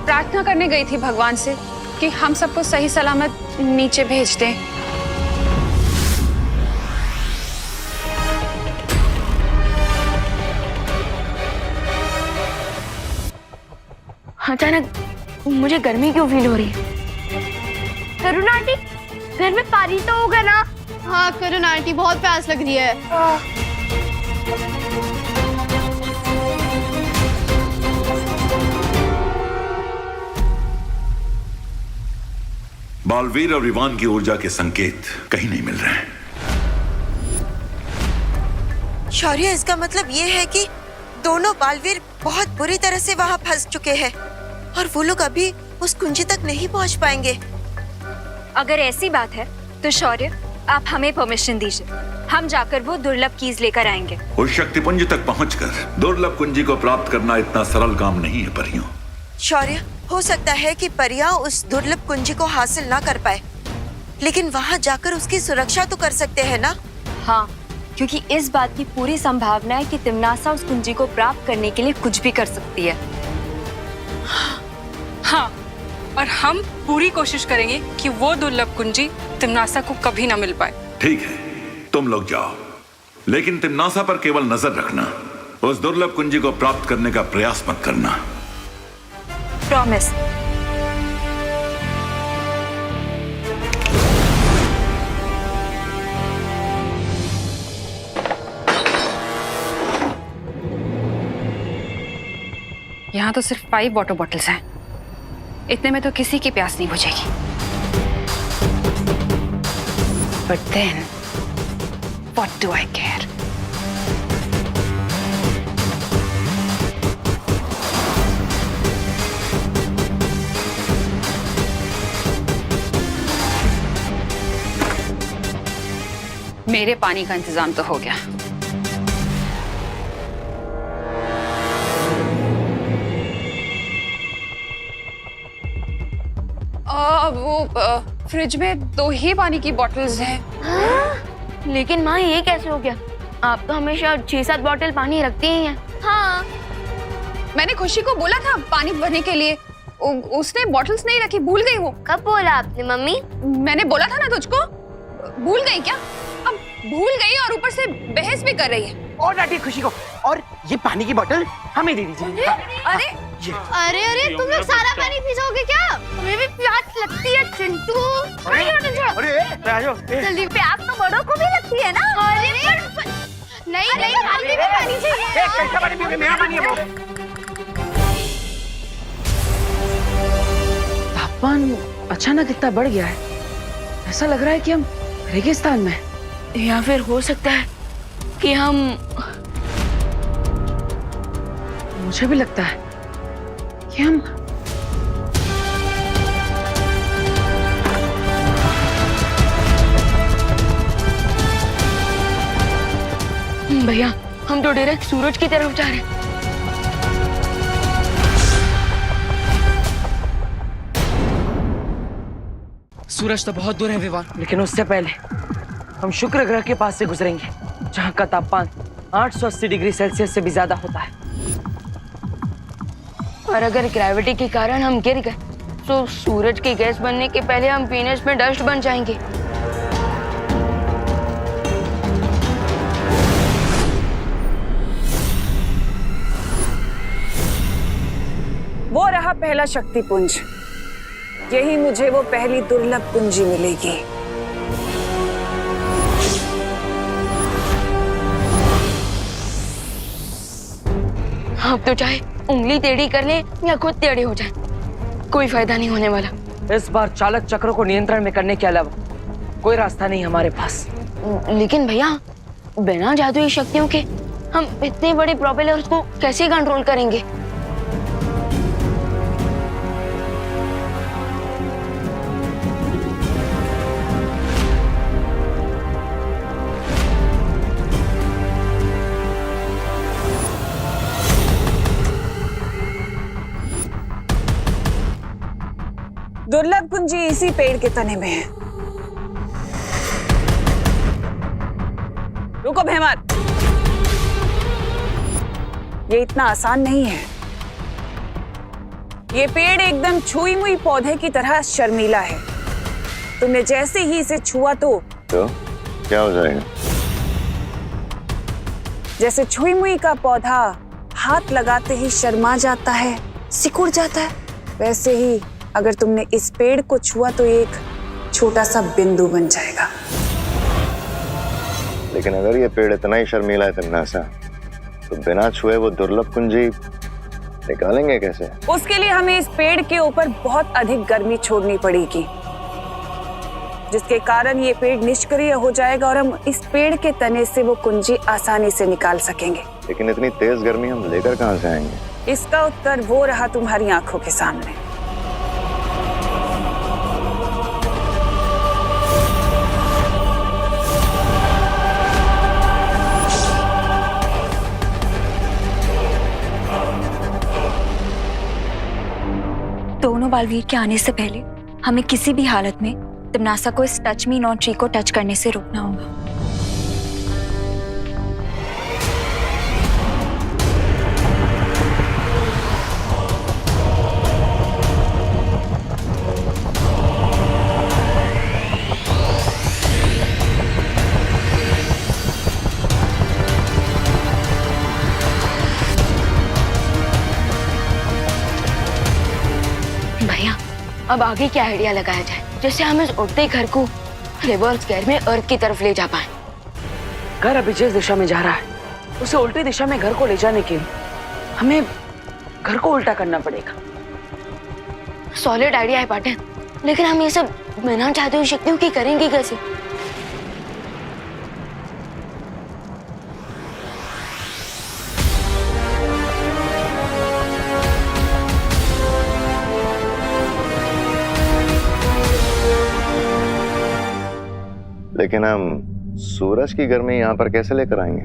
प्रार्थना करने गई थी भगवान से कि हम सबको सही सलामत नीचे भेज दें। अचानक मुझे गर्मी क्यों फील हो रही है? करुणा आंटी, घर में पानी तो होगा ना? हाँ करुणा आंटी, बहुत प्यास लग रही है। बालवीर और इवान की ऊर्जा के संकेत कहीं नहीं मिल रहे हैं। शौर्य, इसका मतलब ये है कि दोनों बालवीर बहुत बुरी तरह से वहाँ फंस चुके हैं और वो लोग अभी उस कुंजी तक नहीं पहुँच पाएंगे। अगर ऐसी बात है तो शौर्य, आप हमें परमिशन दीजिए, हम जाकर वो दुर्लभ कीज लेकर आएंगे। उस शक्तिपुंज तक पहुंचकर दुर्लभ कुंजी को प्राप्त करना इतना सरल काम नहीं है परियों। शौर्य, हो सकता है कि परियां उस दुर्लभ कुंजी को हासिल ना कर पाए, लेकिन वहाँ जाकर उसकी सुरक्षा तो कर सकते हैं ना? हाँ, क्योंकि इस बात की पूरी संभावना है कि तिमनासा उस कुंजी को प्राप्त करने के लिए कुछ भी कर सकती है। हाँ, और हम पूरी कोशिश करेंगे कि वो दुर्लभ कुंजी तिमनासा को कभी ना मिल पाए। ठीक है, तुम लोग जाओ, लेकिन तिम्नासा पर केवल नजर रखना, उस दुर्लभ कुंजी को प्राप्त करने का प्रयास मत करना। प्रॉमिस। यहाँ तो सिर्फ 5 वाटर बॉटल्स हैं। इतने में तो किसी की प्यास नहीं बुझेगी। But then, what do I care? मेरे पानी का इंतजाम तो हो गया। वो फ्रिज में 2 ही पानी की बॉटल्स हैं। लेकिन माँ ये कैसे हो गया? आप तो हमेशा 6-7 बॉटल पानी रखती ही हैं। हाँ, मैंने खुशी को बोला था पानी भरने के लिए, उसने बॉटल्स नहीं रखी, भूल गई वो। कब बोला आपने मम्मी? मैंने बोला था ना तुझको। भूल गई क्या? अब भूल गई और ऊपर से बहस भी कर रही है। और डांटी खुशी को, और ये पानी की बोतल हमें दे दीजिए। अरे अरे अरे, तुम लोग सारा पानी पी जाओगे क्या? तुम्हें भी प्यास लगती है चिंटू। जल्दी, प्यास तो बड़ों को भी लगती है ना। अरे नहीं नहीं, हमें भी पानी चाहिए। तापमान अचानक इतना बढ़ गया है, ऐसा लग रहा है कि हम रेगिस्तान में, या फिर हो सकता है कि हम, मुझे भी लगता है कि हम भैया हम तो डायरेक्ट सूरज की तरफ जा रहे हैं। सूरज तो बहुत दूर है विवान, लेकिन उससे पहले हम शुक्र ग्रह के पास से गुजरेंगे, जहाँ का तापमान 880 डिग्री सेल्सियस से भी ज्यादा होता है। और अगर ग्रेविटी के कारण हम गिर गए तो सूरज की गैस बनने के पहले हम वीनस में डस्ट बन जाएंगे। वो रहा पहला शक्ति पुंज। यही मुझे वो पहली दुर्लभ कुंजी मिलेगी। आप तो चाहे उंगली टेढ़ी कर ले या खुद टेढ़े हो जाए, कोई फायदा नहीं होने वाला। इस बार चालक चक्रों को नियंत्रण में करने के अलावा कोई रास्ता नहीं हमारे पास। लेकिन भैया, बिना जादुई शक्तियों के हम इतने बड़े प्रोपेलर्स को कैसे कंट्रोल करेंगे? दुर्लभ कुंजी इसी पेड़ के तने में है। रुको भैमत, ये इतना आसान नहीं है। ये पेड़ एकदम छुई मुई पौधे की तरह शर्मीला है। तुमने जैसे ही इसे छुआ तो क्या हो जाएगा? जैसे छुई मुई का पौधा हाथ लगाते ही शर्मा जाता है, सिकुड़ जाता है, वैसे ही अगर तुमने इस पेड़ को छुआ तो एक छोटा सा बिंदु बन जाएगा। लेकिन अगर ये पेड़ इतना ही शर्मीला है तिम्नासा, तो बिना छुए वो दुर्लभ कुंजी निकालेंगे कैसे? उसके लिए हमें इस पेड़ के ऊपर बहुत अधिक गर्मी छोड़नी पड़ेगी, जिसके कारण ये पेड़ निष्क्रिय हो जाएगा और हम इस पेड़ के तने से वो कुंजी आसानी से निकाल सकेंगे। लेकिन इतनी तेज गर्मी हम लेकर कहाँ से आएंगे? इसका उत्तर वो रहा तुम्हारी आंखों के सामने। दोनों बालवीर के आने से पहले हमें किसी भी हालत में तिम्नासा को इस टच मी नॉट ट्री को टच करने से रोकना होगा। अब आगे क्या आइडिया लगाया जाए जैसे हम इस उड़ते घर को रिवर्स गेयर में अर्थ की तरफ ले जा पाए। घर अभी जिस दिशा में जा रहा है उसे उल्टी दिशा में घर को ले जाने के लिए हमें घर को उल्टा करना पड़ेगा। सॉलिड आइडिया है पाटिल, लेकिन हम ये सब बिना चाहते हुए शक्तियों की करेंगे कैसे? लेकिन हम सूरज की गर्मी यहाँ पर कैसे लेकर आएंगे?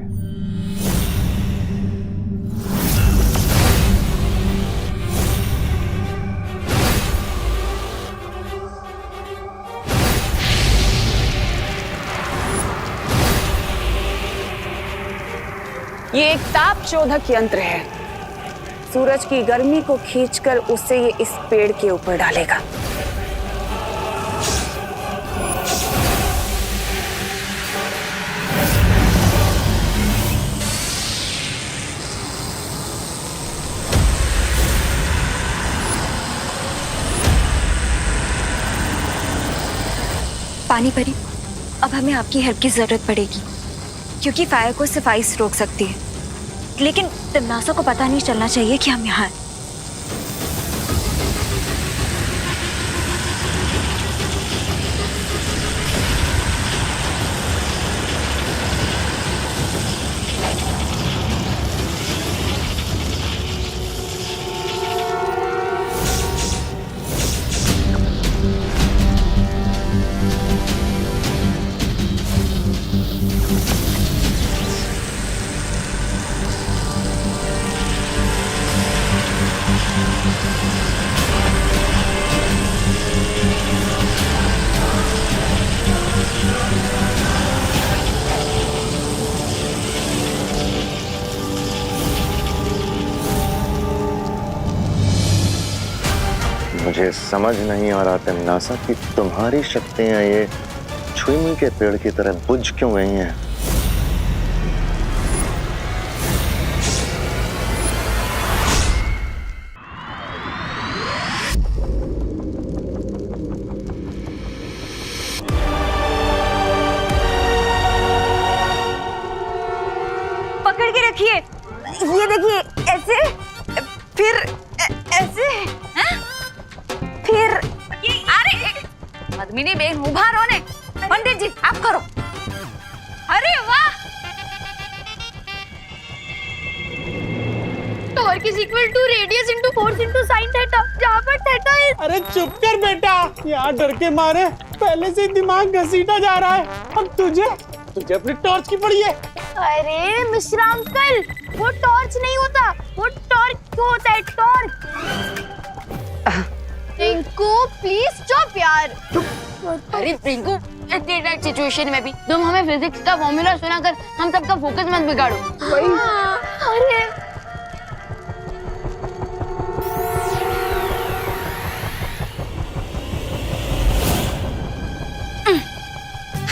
ये एक ताप शोधक यंत्र है। सूरज की गर्मी को खींचकर उसे ये इस पेड़ के ऊपर डालेगा। पानी परी, अब हमें आपकी हेल्प की जरूरत पड़ेगी क्योंकि फायर को सिर्फ आइस रोक सकती है, लेकिन तिमनासा को पता नहीं चलना चाहिए कि हम यहाँ हैं। मुझे समझ नहीं आ रहा तिमनासा कि तुम्हारी शक्तियां ये छुई के पेड़ की तरह बुझ क्यों गई हैं? पकड़ के रखिए, ये देखिए, ऐसे फिर ऐसे हैं? फिर अरे पद्मिनी बेन उभा रहो ने। पंडित जी आप करो। अरे वाह, torque is equal to radius into force into sine theta, जहां पर थीटा इज। अरे चुप कर बेटा, यहाँ डर के मारे पहले से दिमाग घसीटा जा रहा है। अब तुझे अपनी टॉर्च की पड़ी है। अरे मिश्रा अंकल, वो टॉर्च नहीं होता, वो टॉर्क होता है, टॉर्क। रिंकू प्लीज चुप यार। अरे रिंकू, इतनी टाइट सिचुएशन में भी तुम हमें फिजिक्स का फॉर्मूला सुनाकर हम सबका फोकस मत बिगाड़ो। अरे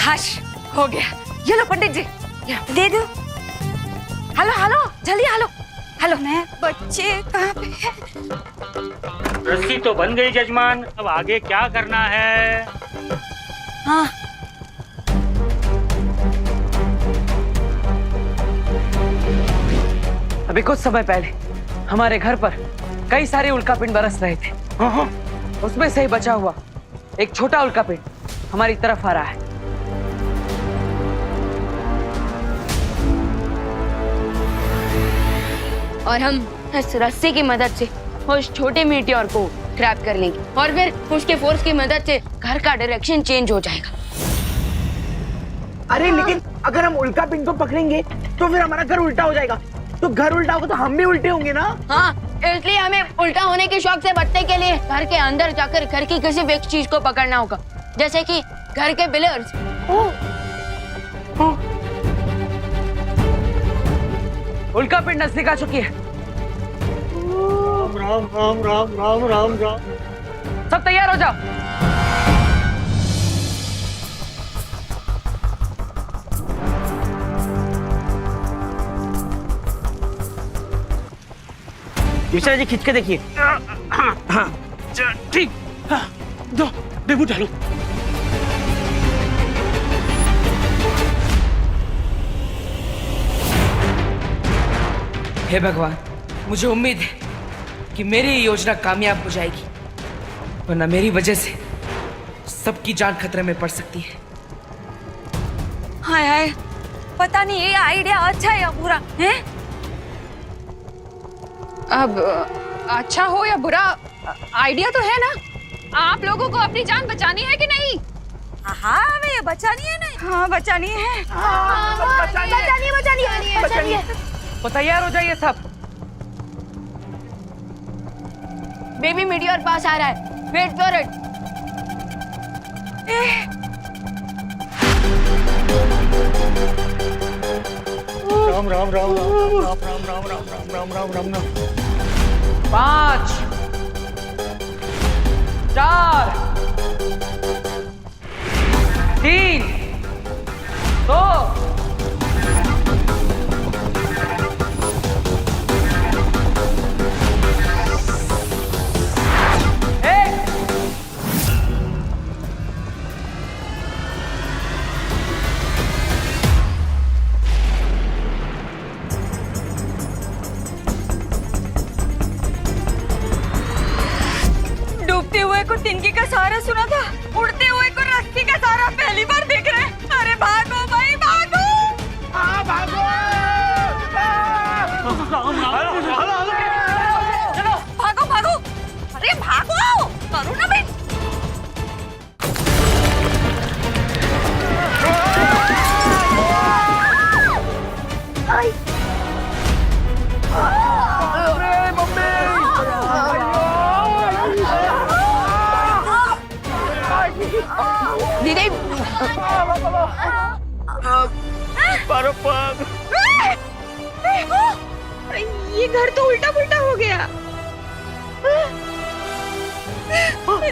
हश हो गया। ये लो पंडित जी, दे दो। हेलो हेलो, जल्दी हेलो हेलो। मैं बच्चे कहाँ पे हैं? रस्सी तो बन गई जजमान, अब आगे क्या करना है? हाँ अभी कुछ समय पहले हमारे घर पर कई सारे उल्कापिंड बरस रहे थे। उसमें से ही बचा हुआ एक छोटा उल्कापिंड हमारी तरफ आ रहा है। और हम इस रस्सी की मदद से उस छोटे मीटियोर को ट्रैप कर लेंगे और फिर उसके फोर्स की मदद से घर का डायरेक्शन चेंज हो जाएगा। अरे लेकिन अगर हम उल्कापिंड को पकड़ेंगे तो फिर हमारा घर उल्टा हो जाएगा, तो घर उल्टा होगा तो हम भी उल्टे होंगे ना। हाँ, इसलिए हमें उल्टा होने के शौक से बचने के लिए घर के अंदर जाकर घर की किसी भी चीज को पकड़ना होगा, जैसे कि घर के पिलर्स। उल्कापिंड नजदीक आ चुकी है। राम राम राम राम राम राम। सब तैयार हो जाओ। मिश्रा जी खींच के देखिए। ठीक। दो देबू डालो। हे भगवान, मुझे उम्मीद है कि मेरी ये योजना कामयाब हो जाएगी, वरना मेरी वजह से सबकी जान खतरे में पड़ सकती है। हाय हाय, पता नहीं ये आइडिया अच्छा है या बुरा है। अब अच्छा हो या बुरा, आइडिया तो है ना। आप लोगों को अपनी जान बचानी है कि नहीं? हाँ हमें ये बचानी है ना। हाँ बचानी है। बचानी है। तो तैयार हो जाइए सब। बेबी मीटियोर पास आ रहा है, wait for it. Ram Ram Ram Ram Ram Ram Ram Ram Ram Ram Ram Ram. 5 4 3 2 डूबते हुए को तिनके का सहारा सुना था, उड़ते हुए को रस्सी का सहारा पहली बार देख रहे हैं। अरे भागो भाई भागो। भागो। चलो भागो भागो। अरे भागो, करो ना भाई। दीदी ये घर तो उल्टा पुल्टा हो गया।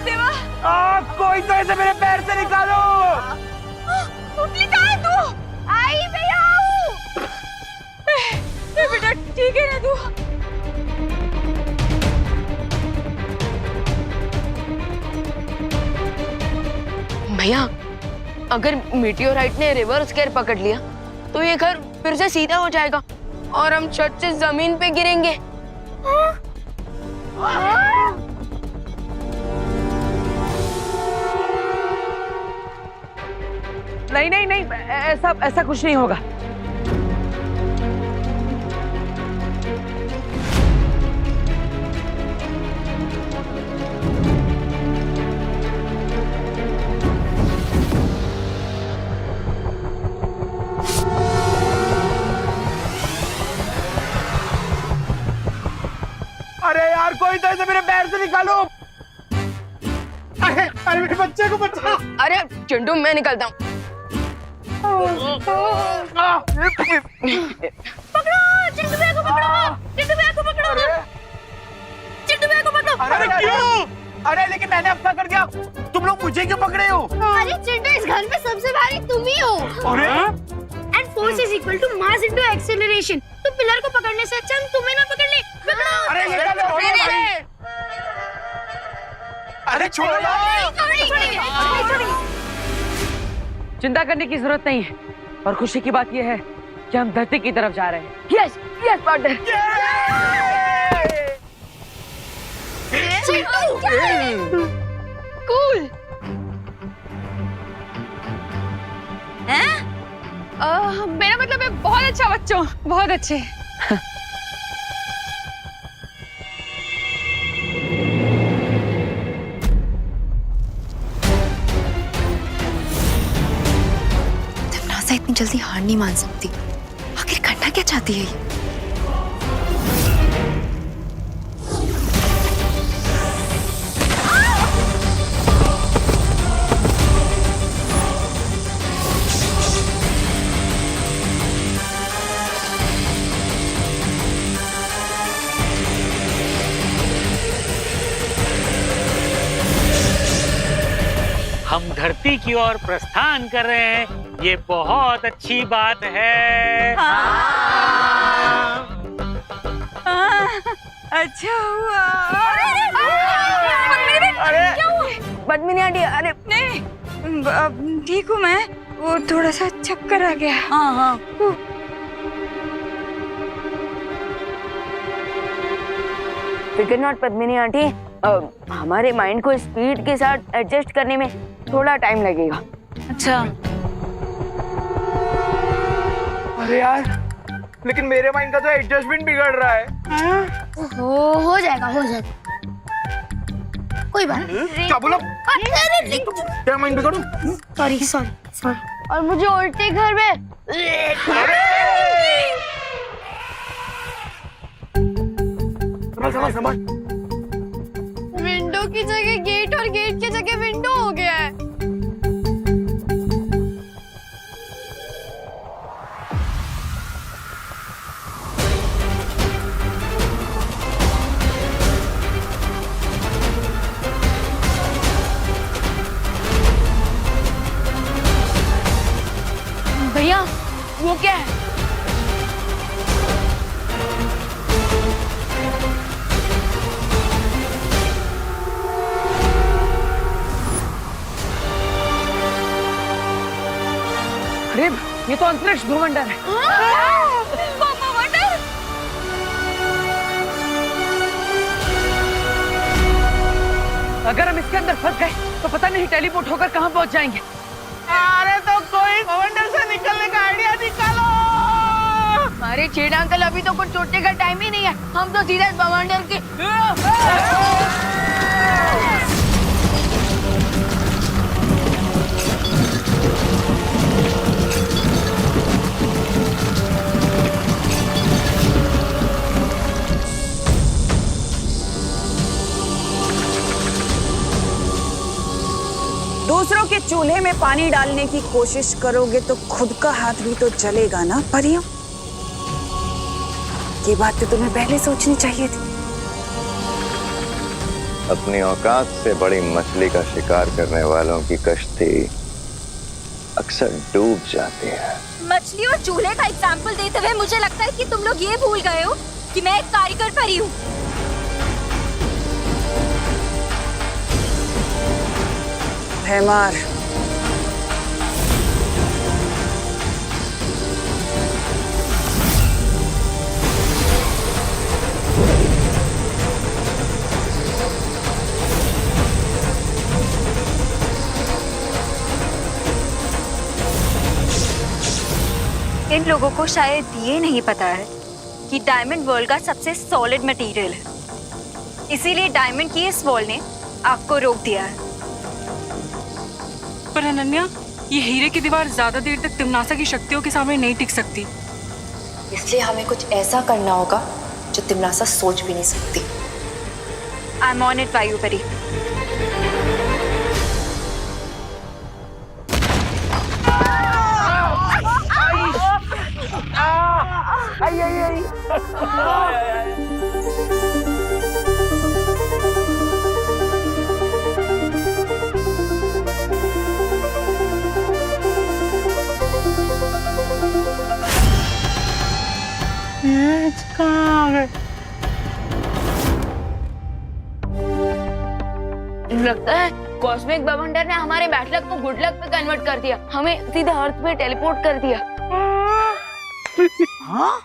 देवा, कोई तो ऐसे मेरे पैर से निकालो। कहाँ है तू? आई मैं आऊँ। बेटा ठीक है ना तू? भैया, अगर मीटियोराइट ने रिवर्स गियर पकड़ लिया तो ये घर फिर से सीधा हो जाएगा और हम छत से जमीन पे गिरेंगे। नहीं नहीं नहीं, ऐसा कुछ नहीं होगा। अरे यार, कोई तो ऐसे मेरे पैर से निकालो। अरे मेरे बच्चे को बचा। अरे चिंटू, मैं निकलता हूँ। पकड़ो चिंटू भैया को, पकड़ो चिंटू भैया को, पकड़ो चिंटू भैया को, पकड़ो। अरे क्यों? अरे लेकिन मैंने अपना कर दिया, तुम लोग मुझे क्यों पकड़े हो? अरे चिंटू, इस घर में सबसे भारी तुम ही हो। अरे and force is equal to mass into acceleration. तो पिलर को पकड़ने से अच्छा हम तुम्हें ना पकड़ ले। पकड़ो। अरे ये क्या हो रहा है? अरे छोड़ो। चिंता करने की जरूरत नहीं है, और खुशी की बात यह है कि हम धरती की तरफ जा रहे हैं। Yes yes partner. कूल। मेरा मतलब है बहुत अच्छा बच्चों, बहुत अच्छे। नाज़ा इतनी जल्दी हार नहीं मान सकती। आखिर करना क्या चाहती है ये? हम धरती की ओर प्रस्थान कर रहे हैं, ये बहुत अच्छी बात है। अच्छा हुआ। अरे क्या हुआ? पद्मिनी आंटी, अरे नहीं, ठीक हूँ मैं। वो थोड़ा सा चक्कर आ गया। हाँ हाँ। फिकर नॉट पद्मिनी आंटी, हमारे माइंड को स्पीड के साथ एडजस्ट करने में थोड़ा टाइम लगेगा। अच्छा। अरे यार, लेकिन मेरे माइंड का तो एडजस्टमेंट बिगड़ रहा है। हो जाएगा, हो जाएगा, कोई बात नहीं। क्या बोला? क्या माइंड बिगड़ू? Sorry sorry sorry. और मुझे उल्टे घर में संभाल। विंडो की जगह गेट और गेट की जगह विंडो हो गया है। भैया वो क्या है? अरे ये तो अंतरिक्ष भूमंडल है। अगर हम इसके अंदर फंस गए तो पता नहीं टेलीपोर्ट होकर कहाँ पहुँच जाएंगे। अरे तो कोई भवंडर से निकलने का आइडिया निकालो। अरे छेड़ अंकल, अभी तो कुछ सोचने का टाइम ही नहीं है। हम तो सीधे भवंडर के दूसरों के चूल्हे में पानी डालने की कोशिश करोगे तो खुद का हाथ भी तो जलेगा ना परियों। ये बात तो तुम्हें पहले सोचनी चाहिए थी। अपनी औकात से बड़ी मछली का शिकार करने वालों की कश्ती अक्सर डूब जाती है। मछली और चूल्हे का एग्जाम्पल देते हुए मुझे लगता है कि तुम लोग ये भूल गए हो कि मैं एक कारीगर परी हूँ। भैमार, इन लोगों को शायद ये नहीं पता है कि डायमंड वर्ल्ड का सबसे सॉलिड मटेरियल है, इसीलिए डायमंड की इस वॉल ने आग को रोक दिया है। पर अनन्या, ये हीरे की दीवार ज्यादा देर तक तिमनासा की शक्तियों के सामने नहीं टिक सकती। इसलिए हमें कुछ ऐसा करना होगा जो तिमनासा सोच भी नहीं सकती। I am on it Vayupari. लगता है कॉस्मिक भवंडर ने हमारे बैड लक को गुड लक पे कन्वर्ट कर दिया। हमें सीधे अर्थ पे टेलीपोर्ट कर दिया। हाँ?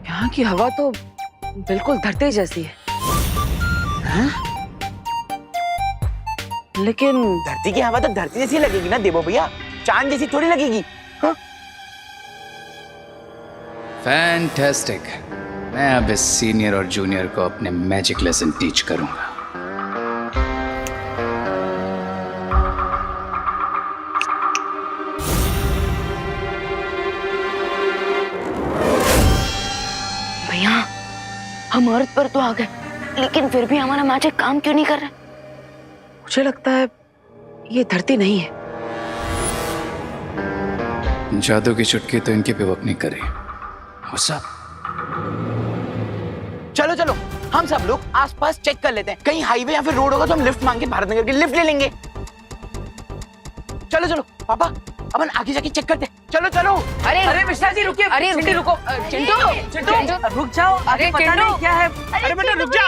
यहाँ की हवा तो बिल्कुल धरती जैसी है। हाँ? लेकिन धरती की हवा तो धरती जैसी लगेगी ना देवो भैया, चांद जैसी थोड़ी लगेगी। हाँ? फैंटास्टिक। मैं अब इस सीनियर और जूनियर को अपने मैजिक लेसन टीच करूंगा। भैया, हम अर्थ पर तो आ गए, लेकिन फिर भी हमारा मैजिक काम क्यों नहीं कर रहा? मुझे लगता है ये धरती नहीं है। जादू की चुटकी तो इनकी भी वक्त नहीं करे। सब चलो चलो, हम सब लोग आसपास चेक कर लेते हैं, कहीं हाईवे या फिर रोड होगा तो हम लिफ्ट मांग के भारत नगर की लिफ्ट ले लेंगे। चलो चलो पापा, अपन आगे जाके चेक करते। चलो चलो। अरे मिश्रा जी रुकिए। अरे चिंटू रुको। चिंटू रुक जाओ। अरे पता नहीं क्या है। अरे बेटा रुक जा।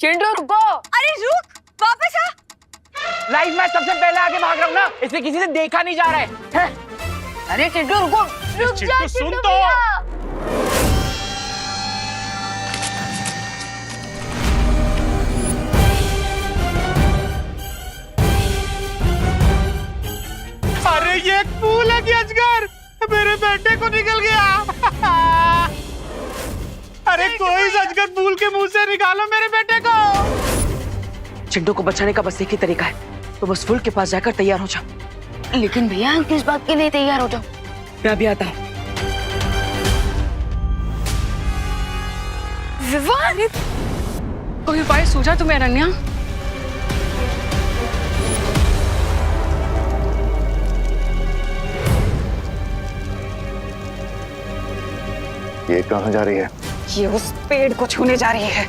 चिंटू रुको। अरे रुक, वापस आ। लाइफ में सबसे पहले आगे भाग रहा हूँ ना, इसलिए किसी से देखा नहीं जा रहा है। अरे चिंटू रुको। रुक जा चिंटू सुन चिंटू तो। भैया। अरे ये एक फूल है कि अजगर मेरे बेटे को निकल गया। अरे कोई अजगर फूल के मुंह से निकालो मेरे बेटे को। चिंटू को बचाने का बस एक ही तरीका है, तो बस फूल के पास जाकर तैयार हो जा। लेकिन भैया किस बात के लिए तैयार हो जाओ? मैं अभी आता हूँ। विवान, कोई उपाय सूझा तुम्हें अनन्या? ये कहाँ जा रही है? ये उस पेड़ को छूने जा रही है।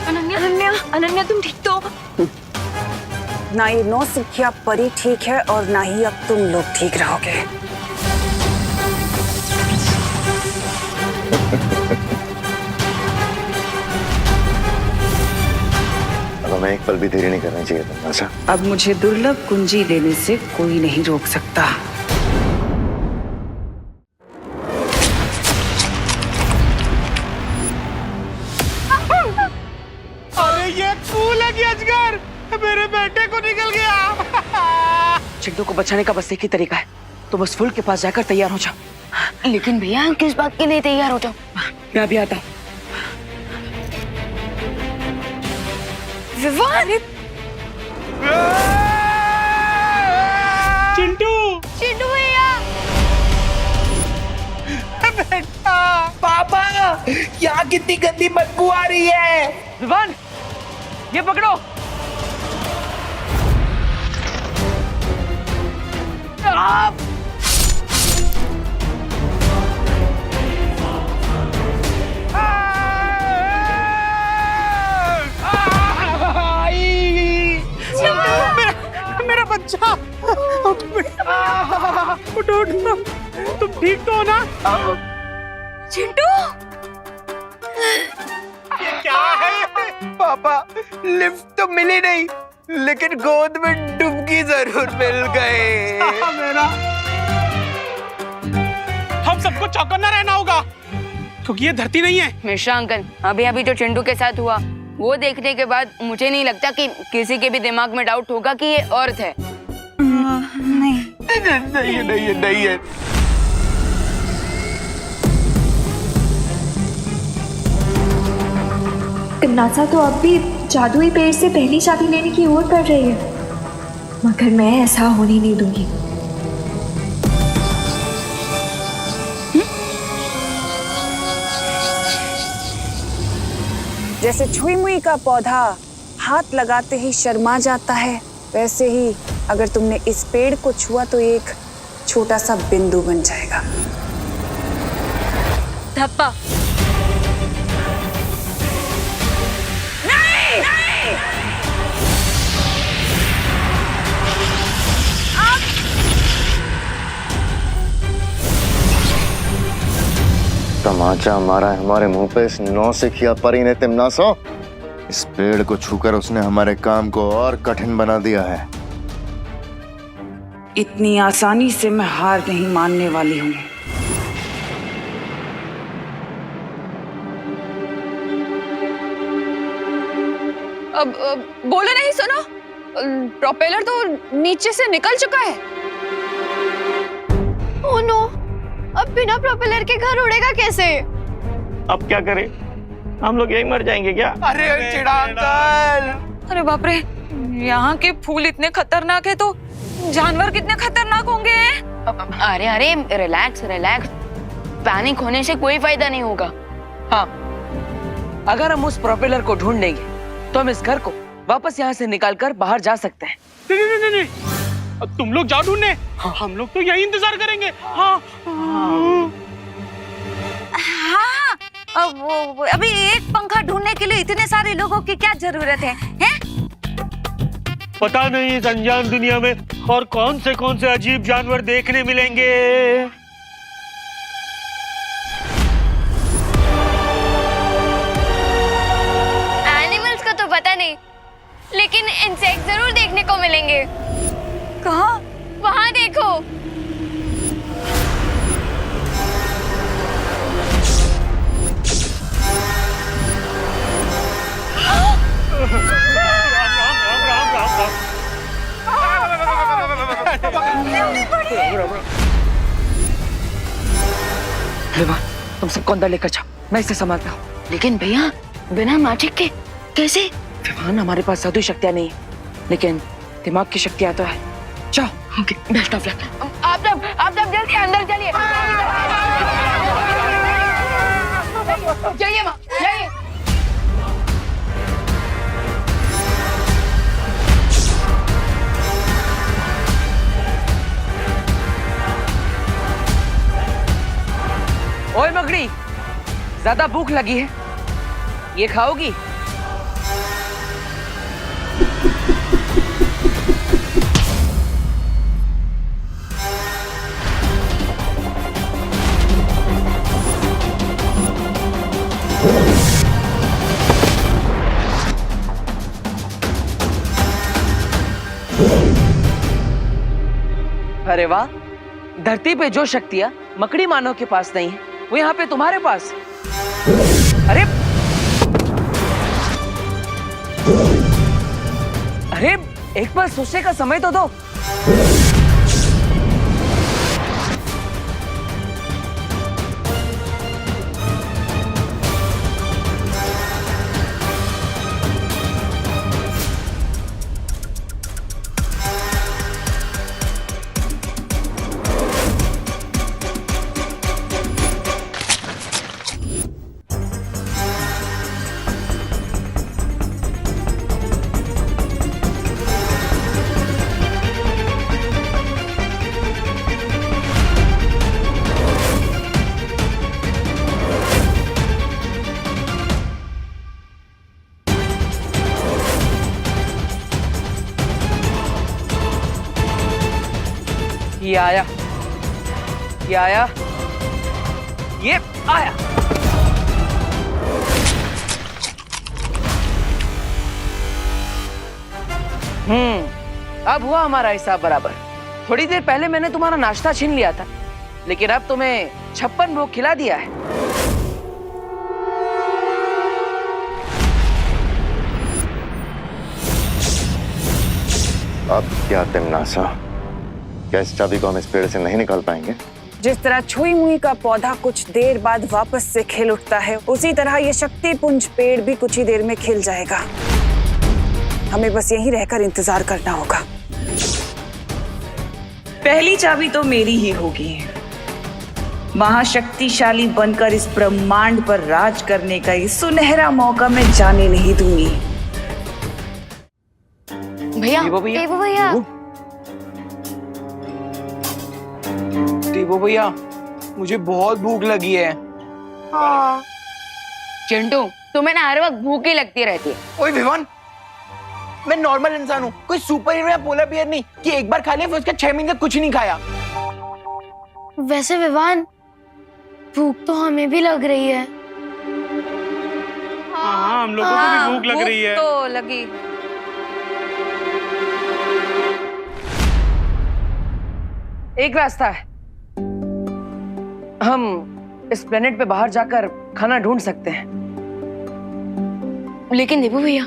अनन्या, अनन्या, अनन्या तुम ठीक तो? ना ये नौसिखिया परी ठीक है और ना ही अब तुम लोग ठीक रहोगे। अब हमें एक पल भी देरी नहीं करनी चाहिए था ऐसा। अब मुझे दुर्लभ कुंजी देने से कोई नहीं रोक सकता। अरे ये एक फूल है कि अजगर मेरे बेटे को निकल गया। चिंटू को बचाने का बस एक ही तरीका है, तो बस फूल के पास जाकर तैयार हो जा। लेकिन भैया किस बात के लिए तैयार हो जाओ? मैं अभी आता हूँ। विवान, चिंटू, चिंटू भैया, बेटा। पापा, यहाँ कितनी गंदी बदबू आ रही है। विवान, ये पकड़ो। आप मेरा बच्चा, उठो उठो, तुम ठीक तो हो ना? चिंटू, क्या है? पापा, लिफ्ट तो मिली नहीं, लेकिन गोद में डुबकी जरूर मिल गए। मेरा हम सबको चौकन्ना रहना होगा, क्योंकि ये धरती नहीं है। मिश्रा अंकल, अभी अभी जो चिंटू के साथ हुआ वो देखने के बाद मुझे नहीं लगता कि किसी के भी दिमाग में डाउट होगा कि ये अर्थ है। नहीं है। तिमनासा तो अब भी जादुई पेड़ से पहली चाबी लेने की ओर कर रही है, मगर मैं ऐसा होने नहीं दूंगी। जैसे छुई मुई का पौधा हाथ लगाते ही शर्मा जाता है, वैसे ही अगर तुमने इस पेड़ को छुआ तो एक छोटा सा बिंदु बन जाएगा। धप्पा। नहीं, नहीं! तमाचा मारा है हमारे मुंह पे इस नौसिखिया परी ने तिमनासो। इस पेड़ को छूकर उसने हमारे काम को और कठिन बना दिया है। इतनी आसानी से मैं हार नहीं मानने वाली हूँ। अब बोलो नहीं, सुनो, प्रोपेलर तो नीचे से निकल चुका है। ओह नो, अब बिना प्रोपेलर के घर उड़ेगा कैसे? अब क्या करें? हम लोग यही मर जाएंगे क्या? अरे चिड़ा अंकल! अरे बाप रे, यहाँ के फूल इतने खतरनाक है तो जानवर कितने खतरनाक होंगे? अरे अरे रिलैक्स रिलैक्स, पैनिक होने से कोई फायदा नहीं होगा। हाँ, अगर हम उस प्रोपेलर को ढूंढ लेंगे तो हम इस घर को वापस यहाँ से निकालकर बाहर जा सकते हैं। नहीं, अब तुम लोग जाओ ढूंढने, हम लोग तो यही इंतजार करेंगे। हाँ। हाँ, अभी एक पंखा ढूंढने के लिए इतने सारे लोगों की क्या जरूरत है? हैं? पता नहीं इस अनजान दुनिया में और कौन से अजीब जानवर देखने मिलेंगे। एनिमल्स का तो पता नहीं, लेकिन इंसेक्ट जरूर देखने को मिलेंगे। कहाँ? वहाँ देखो। विवान, तुम सबको अंदर लेकर जाओ, मैं इसे संभालता हूँ। लेकिन भैया, बिना मैजिक के कैसे? विवान, हमारे पास जादुई शक्तियाँ नहीं है, लेकिन दिमाग की शक्तियाँ तो है। जाओ। Okay, best of luck. आप सब जल्दी अंदर चलिए। जाइए माँ, जाइए। ओए मगड़ी, ज्यादा भूख लगी है, ये खाओगी? अरे वाह, धरती पे जो शक्तियां मकड़ी मानव के पास नहीं है वो यहाँ पे तुम्हारे पास। अरे एक बार सोचने का समय तो दो। ये आया, ये आया, ये आया। अब हुआ हमारा हिसाब बराबर। थोड़ी देर पहले मैंने तुम्हारा नाश्ता छीन लिया था, लेकिन अब तुम्हें 56 भोग खिला दिया है। अब क्या तिमनासा, क्या इस चाबी को हम इस पेड़ से नहीं निकाल पाएंगे? जिस तरह छुई मुई का पौधा कुछ देर बाद वापस से खिल उठता है, उसी तरह ये शक्ति पुंज पेड़ भी कुछ ही देर में खिल जाएगा। हमें बस यहीं रहकर इंतजार करना होगा। पहली चाबी तो मेरी ही होगी। महाशक्तिशाली बनकर इस ब्रह्मांड पर राज करने का ये सुनहरा मौका मैं जाने नहीं दूंगी। भैया, देवू भैया, देवो भैया, मुझे बहुत भूख लगी है। हाँ। चिंटू, तुम्हें ना हर वक्त भूख ही लगती रहती है। ओए विवान, मैं नॉर्मल इंसान हूँ, कोई सुपर हीरो या पोलर बियर नहीं कि एक बार खा लिया फिर उसका 6 महीने तक कुछ नहीं खाया। वैसे विवान, भूख तो हमें भी लग रही है। हाँ, हम लोगों को भी भूख लग रही है। तो लगी। एक रास्ता है, हम इस प्लेनेट पे बाहर जाकर खाना ढूंढ सकते हैं। लेकिन देवू भैया,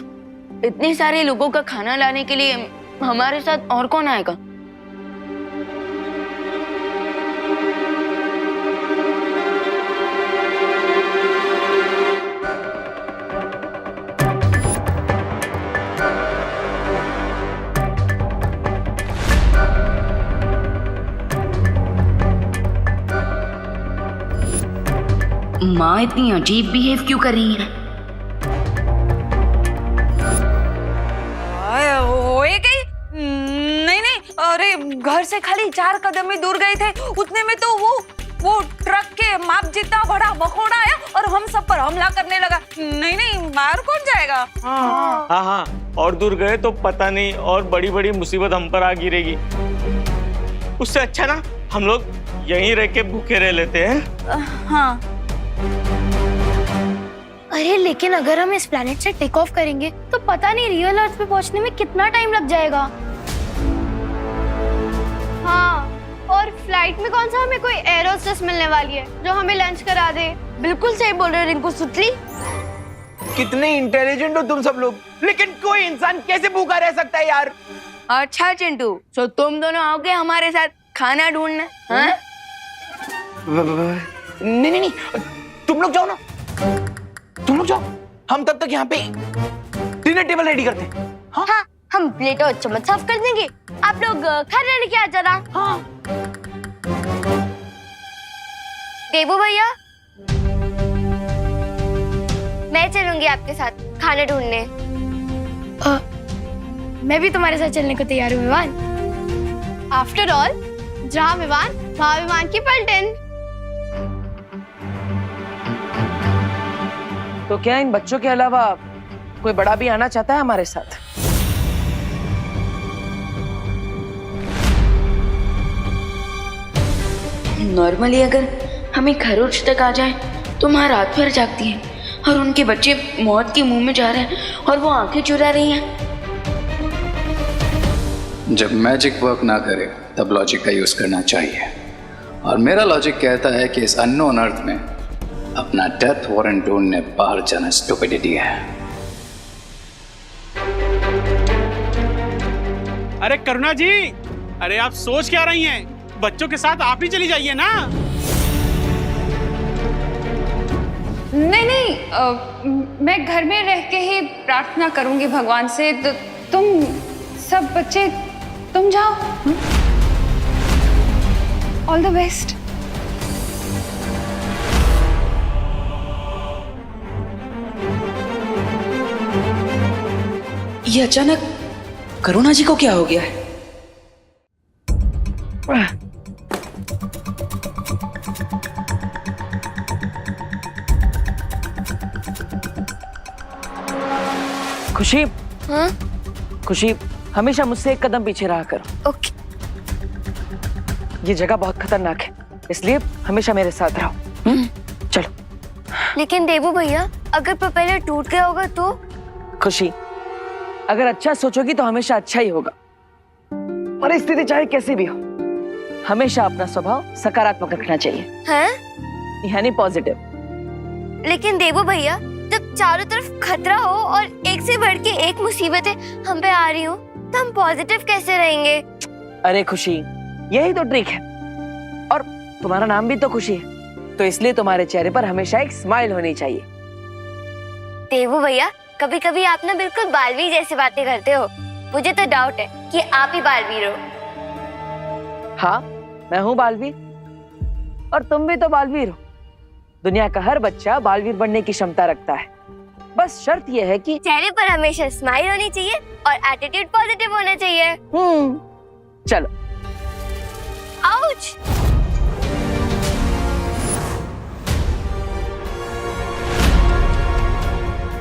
इतने सारे लोगों का खाना लाने के लिए हमारे साथ और कौन आएगा? माँ इतनी अजीब बिहेव क्यों कर रही है? ओए कहीं नहीं नहीं, अरे घर से खाली 4 कदम ही दूर गए थे, उतने में तो वो ट्रक के माप जितना बड़ा मकोड़ा आया और हम सब पर हमला करने लगा। नहीं नहीं, मार कौन जाएगा? हाँ, और दूर गए तो पता नहीं और बड़ी बड़ी मुसीबत हम पर आ गिरेगी। उससे अच्छा ना हम लोग यहीं रह के भूखे रह लेते हैं। हाँ। अरे लेकिन अगर हम इस प्लेनेट से टेक ऑफ करेंगे तो पता नहीं रियल अर्थ पे पहुंचने में कितना टाइम लग जाएगा। हाँ, और फ्लाइट में कौन सा हमें कोई एयर होस्टेस मिलने वाली है जो हमें लंच करा दे। बिल्कुल सही बोल रहे हो रिंकू सुतली। कितने इंटेलिजेंट हो तुम सब लोग, लेकिन कोई इंसान कैसे भूखा रह सकता है यार? अच्छा चिंटू, तो तुम दोनों आओगे हमारे साथ खाना ढूंढने? हाँ? नहीं, तुम लोग जाओ ना, तुम लोग जाओ, हम तब तक यहाँ पे डिनर टेबल रेडी करते हैं। हाँ, हम प्लेट और चम्मच साफ कर देंगे, आप लोग खाना लेके आ जाना। हाँ। देवू भैया, मैं चलूंगी आपके साथ खाना ढूंढने। मैं भी तुम्हारे साथ चलने को तैयार हूँ विवान। आफ्टर ऑल, जहाँ विवान वहाँ विमान की पलटन। तो क्या इन बच्चों के अलावा कोई बड़ा भी आना चाहता है हमारे साथ? नॉर्मली अगर हमें खरोच तक आ जाए तो माँ रात भर जागती है और उनके बच्चे मौत के मुंह में जा रहे हैं और वो आंखें चुरा रही हैं। जब मैजिक वर्क ना करे तब लॉजिक का यूज करना चाहिए, और मेरा लॉजिक कहता है कि इस अननोन अर्थ में अपना डेथ वारंट ढूंढने बाहर जाना स्टुपिडिटी है। अरे करुणा जी, अरे आप सोच क्या रही हैं? बच्चों के साथ आप ही चली जाइए ना। नहीं, मैं घर में रह के ही प्रार्थना करूंगी भगवान से। तो तुम सब बच्चे तुम जाओ। All the best. ये अचानक करुणा जी को क्या हो गया है? खुशी, हाँ? खुशी, हमेशा मुझसे एक कदम पीछे रहा करो। ओके। ये जगह बहुत खतरनाक है, इसलिए हमेशा मेरे साथ रहो। चलो। लेकिन देवू भैया, अगर प्रोपेलर टूट गया होगा तो? खुशी, अगर अच्छा सोचोगी तो हमेशा अच्छा ही होगा, परिस्थिति चाहे कैसी भी हो। हमेशा अपना स्वभाव सकारात्मक रखना चाहिए, हैं? यानी पॉजिटिव। लेकिन देवू भैया, जब चारों तरफ खतरा हो और एक से बढ़ के एक मुसीबतें हम पे आ रही हो तो हम पॉजिटिव कैसे रहेंगे? अरे खुशी, यही तो ट्रिक है, और तुम्हारा नाम भी तो खुशी है, तो इसलिए तुम्हारे चेहरे पर हमेशा एक स्माइल होनी चाहिए। देवू भैया, कभी कभी आप ना बिल्कुल बालवीर जैसी बातें करते हो। मुझे तो डाउट है कि आप ही बालवीर हो। हाँ, मैं हूँ बालवीर, और तुम भी तो बालवीर हो। दुनिया का हर बच्चा बालवीर बनने की क्षमता रखता है, बस शर्त यह है कि चेहरे पर हमेशा स्माइल होनी चाहिए और एटीट्यूड पॉजिटिव होना चाहिए। चलो। आउच!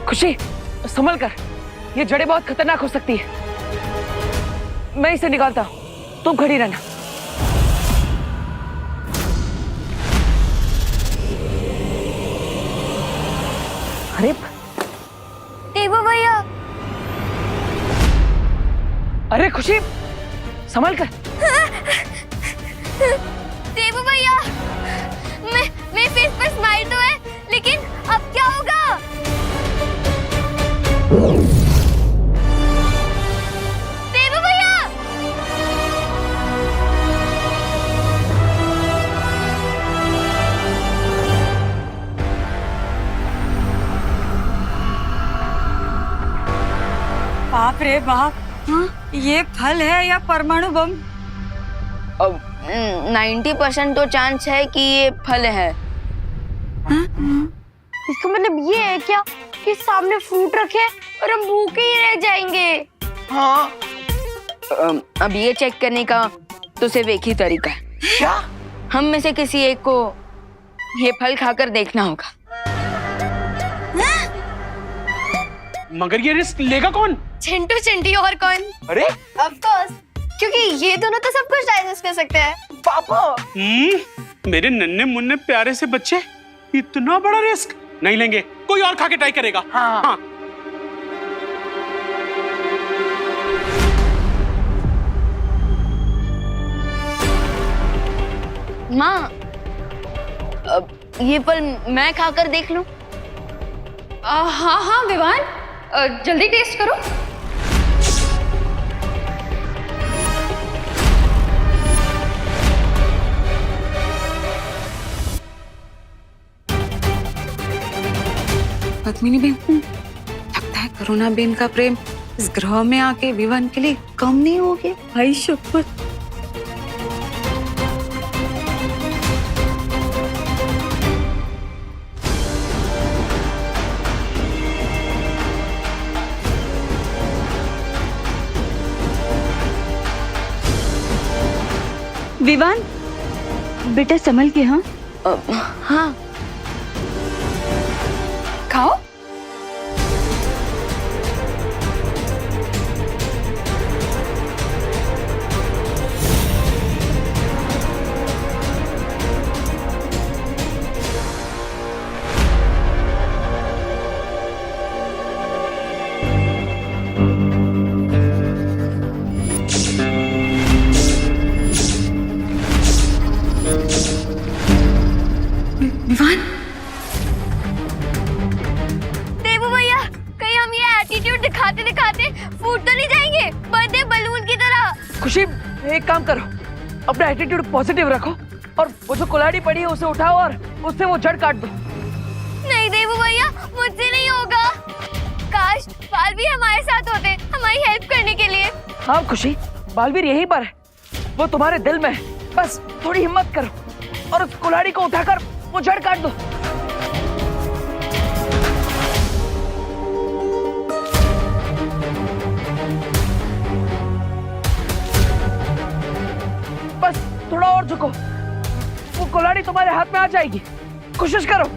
खुशी संभल कर, ये जड़ें बहुत खतरनाक हो सकती है। मैं इसे निकालता हूँ, तुम खड़ी रहना। अरे देवू भैया। अरे खुशी संभल कर। देवू भैया, मेरे फेस पर स्माइल तो है, लेकिन अब क्या होगा? देवू भैया। बाप रे बाप, ये फल है या परमाणु बम? 90% तो चांस है कि ये फल है। इसका मतलब ये है क्या कि सामने फ्रूट रखे और हम भूखे ही रह जाएंगे? हाँ। अब ये चेक करने का तो सिर्फ एक ही तरीका है। क्या? हम में से किसी एक को ये फल खाकर देखना होगा। मगर ये रिस्क लेगा कौन? चिंटू चिंटी और कौन? अरे ऑफ कोर्स, क्योंकि ये दोनों तो सब कुछ डाइजेस्ट कर सकते हैं। पापा। मेरे नन्हे मुन्ने प्यारे से बच्चे इतना बड़ा रिस्क नहीं लेंगे। कोई और खा के ट्राई करेगा। हाँ। माँ, अब ये फल मैं खाकर देख लूं? हाँ हाँ विवान, जल्दी टेस्ट करो। पद्मिनी बेन, लगता है करुणा बेन का प्रेम इस ग्रह में आके विवान के लिए कम नहीं हो गया। भाई शपथ। विवान, बेटा संभल के। हाँ हाँ, खाओ। विवान, देवू भैया, कहीं हम ये एटीट्यूड दिखाते दिखाते फूट तो नहीं जाएंगे बर्थडे बलून की तरह? खुशी एक काम करो, अपना एटीट्यूड पॉजिटिव रखो और वो जो कुल्हाड़ी पड़ी है उसे उठाओ और उससे वो जड़ काट दो। नहीं देवू भैया, मुझसे नहीं होगा। काश बालवीर हमारे साथ होते, हमारी हेल्प करने के लिए। हाँ खुशी, बालवीर यहीं पर है, वो तुम्हारे दिल में है। बस थोड़ी हिम्मत करो और उस कुल्हाड़ी को उठाकर वो जड़ काट दो। बस थोड़ा और झुको, वो कुल्हाड़ी तुम्हारे हाथ में आ जाएगी। कोशिश करो।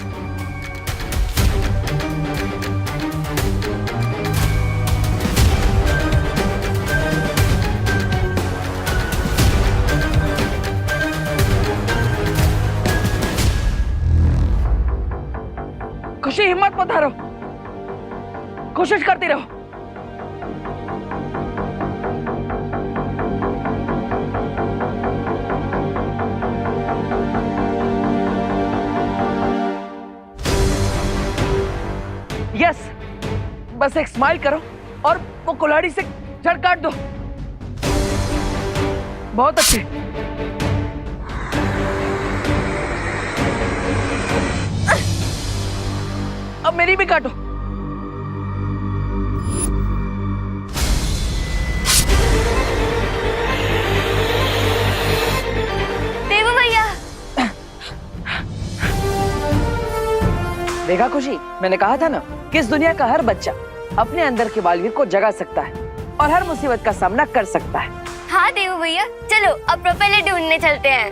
खुशी हिम्मत मत हारो, कोशिश करती रहो। यस, बस एक स्माइल करो और वो कुल्हाड़ी से जड़ काट दो। बहुत अच्छे। अब मेरी भी काटो। देवू भैया। देखा खुशी, मैंने कहा था ना कि इस दुनिया का हर बच्चा अपने अंदर के बालवीर को जगा सकता है और हर मुसीबत का सामना कर सकता है। हाँ देवू भैया, चलो अब प्रोपेलर ढूंढने चलते हैं।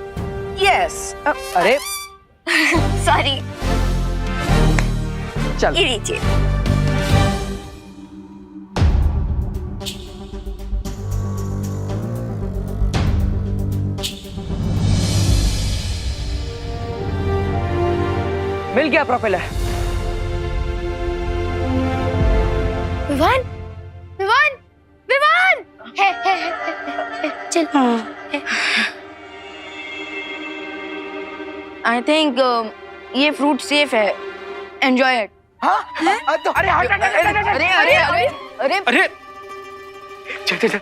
यस। अरे सॉरी। चल। ये लीजिए। जल गया प्रोपेलर। विवान, विवान, विवान, है, चल। आई थिंक ये फ्रूट सेफ है, एंजॉय इट। अरे अरे अरे अरे अरे अरे चल चल चल।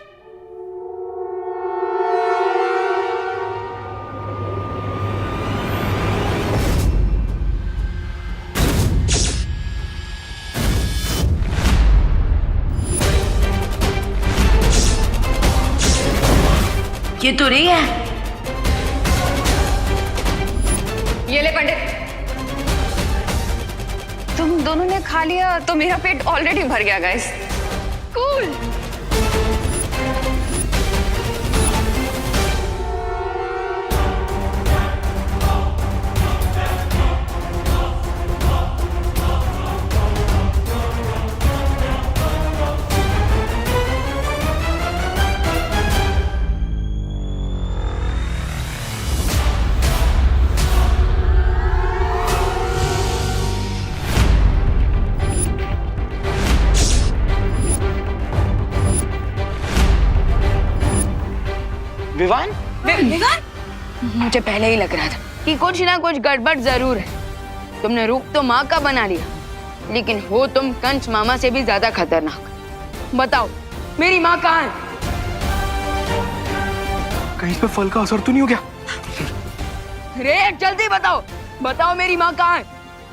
ये तो रही है। ये ले पंडित, तुम दोनों ने खा लिया तो मेरा पेट ऑलरेडी भर गया गाइस। कूल। विवान? विवान? मुझे पहले ही लग रहा था कि कुछ ना कुछ गड़बड़ जरूर है। तुमने रूप तो माँ का बना लिया, लेकिन हो तुम कंस मामा से भी ज्यादा खतरनाक। बताओ मेरी माँ कहाँ है? कहीं इस पे फल का असर तो नहीं हो गया? रे जल्दी बताओ, बताओ मेरी माँ कहाँ है?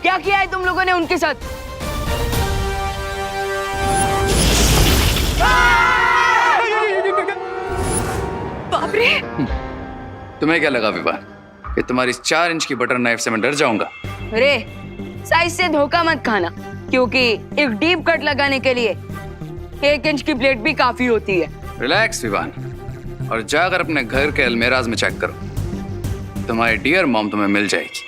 क्या किया है तुम लोगों ने उनके साथ? बाप रे! तुम्हें क्या लगा विवान कि तुम्हारी इस 4 इंच की बटर नाइफ से मैं डर जाऊंगा? रे साइज से धोखा मत खाना, क्योंकि एक डीप कट लगाने के लिए 1 इंच की प्लेट भी काफी होती है। रिलैक्स विवान, और जाकर अपने घर के अलमेराज में चेक करो। तुम्हारी डियर मॉम तुम्हें मिल जाएगी।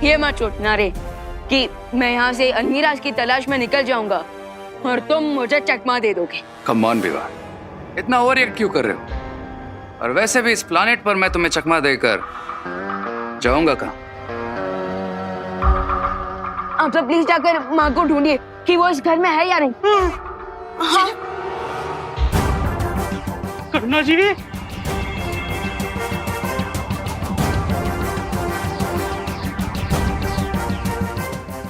ये मत सोचना रे कि मैं यहाँ से अलमीराज की तलाश में निकल जाऊंगा और तुम मुझे चकमा दे दोगे। कम ऑन विवान, इतना ओवर रिएक्ट क्यों कर रहे हो? और वैसे भी इस प्लानेट पर मैं तुम्हें चकमा देकर जाऊंगा कहाँ? आप सब प्लीज जाकर माँ को ढूंढिए कि वो इस घर में है या नहीं। हाँ। करुणा जी,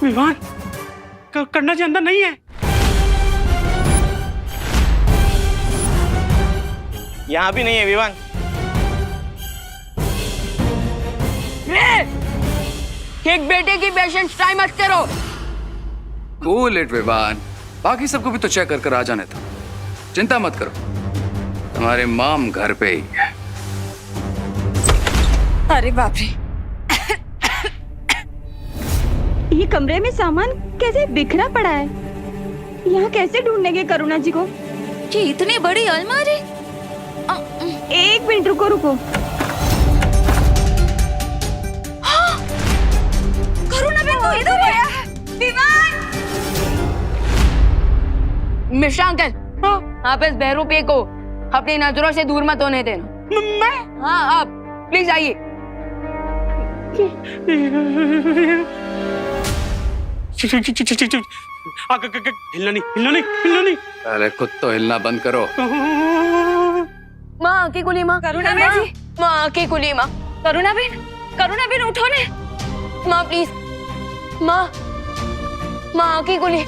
विवान, करुणा जी अंदर नहीं है। यहाँ भी नहीं है विवान। एक बेटे की पेशेंस ट्राई मत करो। कूल इट विवान, बाकी सबको भी तो चेक कर आ जाने दो। चिंता मत करो, तुम्हारे मॉम घर पे ही है। अरे बाप रे, ये कमरे में सामान कैसे बिखरा पड़ा है? यहाँ कैसे ढूंढेंगे करुणा जी को? ये इतनी बड़ी अलमारी। एक मिनट रुको रुको। हाँ, करुणा बहन तो इधर है। विवान! मिश्रा अंकल, आप इस बहरूपे को अपनी नजरों से दूर मत होने देना। मैं? हाँ आप प्लीज आइए। हिलना नहीं, हिलना नहीं, हिलना नहीं। अरे खुद तो हिलना बंद करो। माँ की कुली माँ, करुणा बहन जी, माँ की कुली माँ, करुणा बहन उठो ने। माँ प्लीज, माँ, माँ की कुली।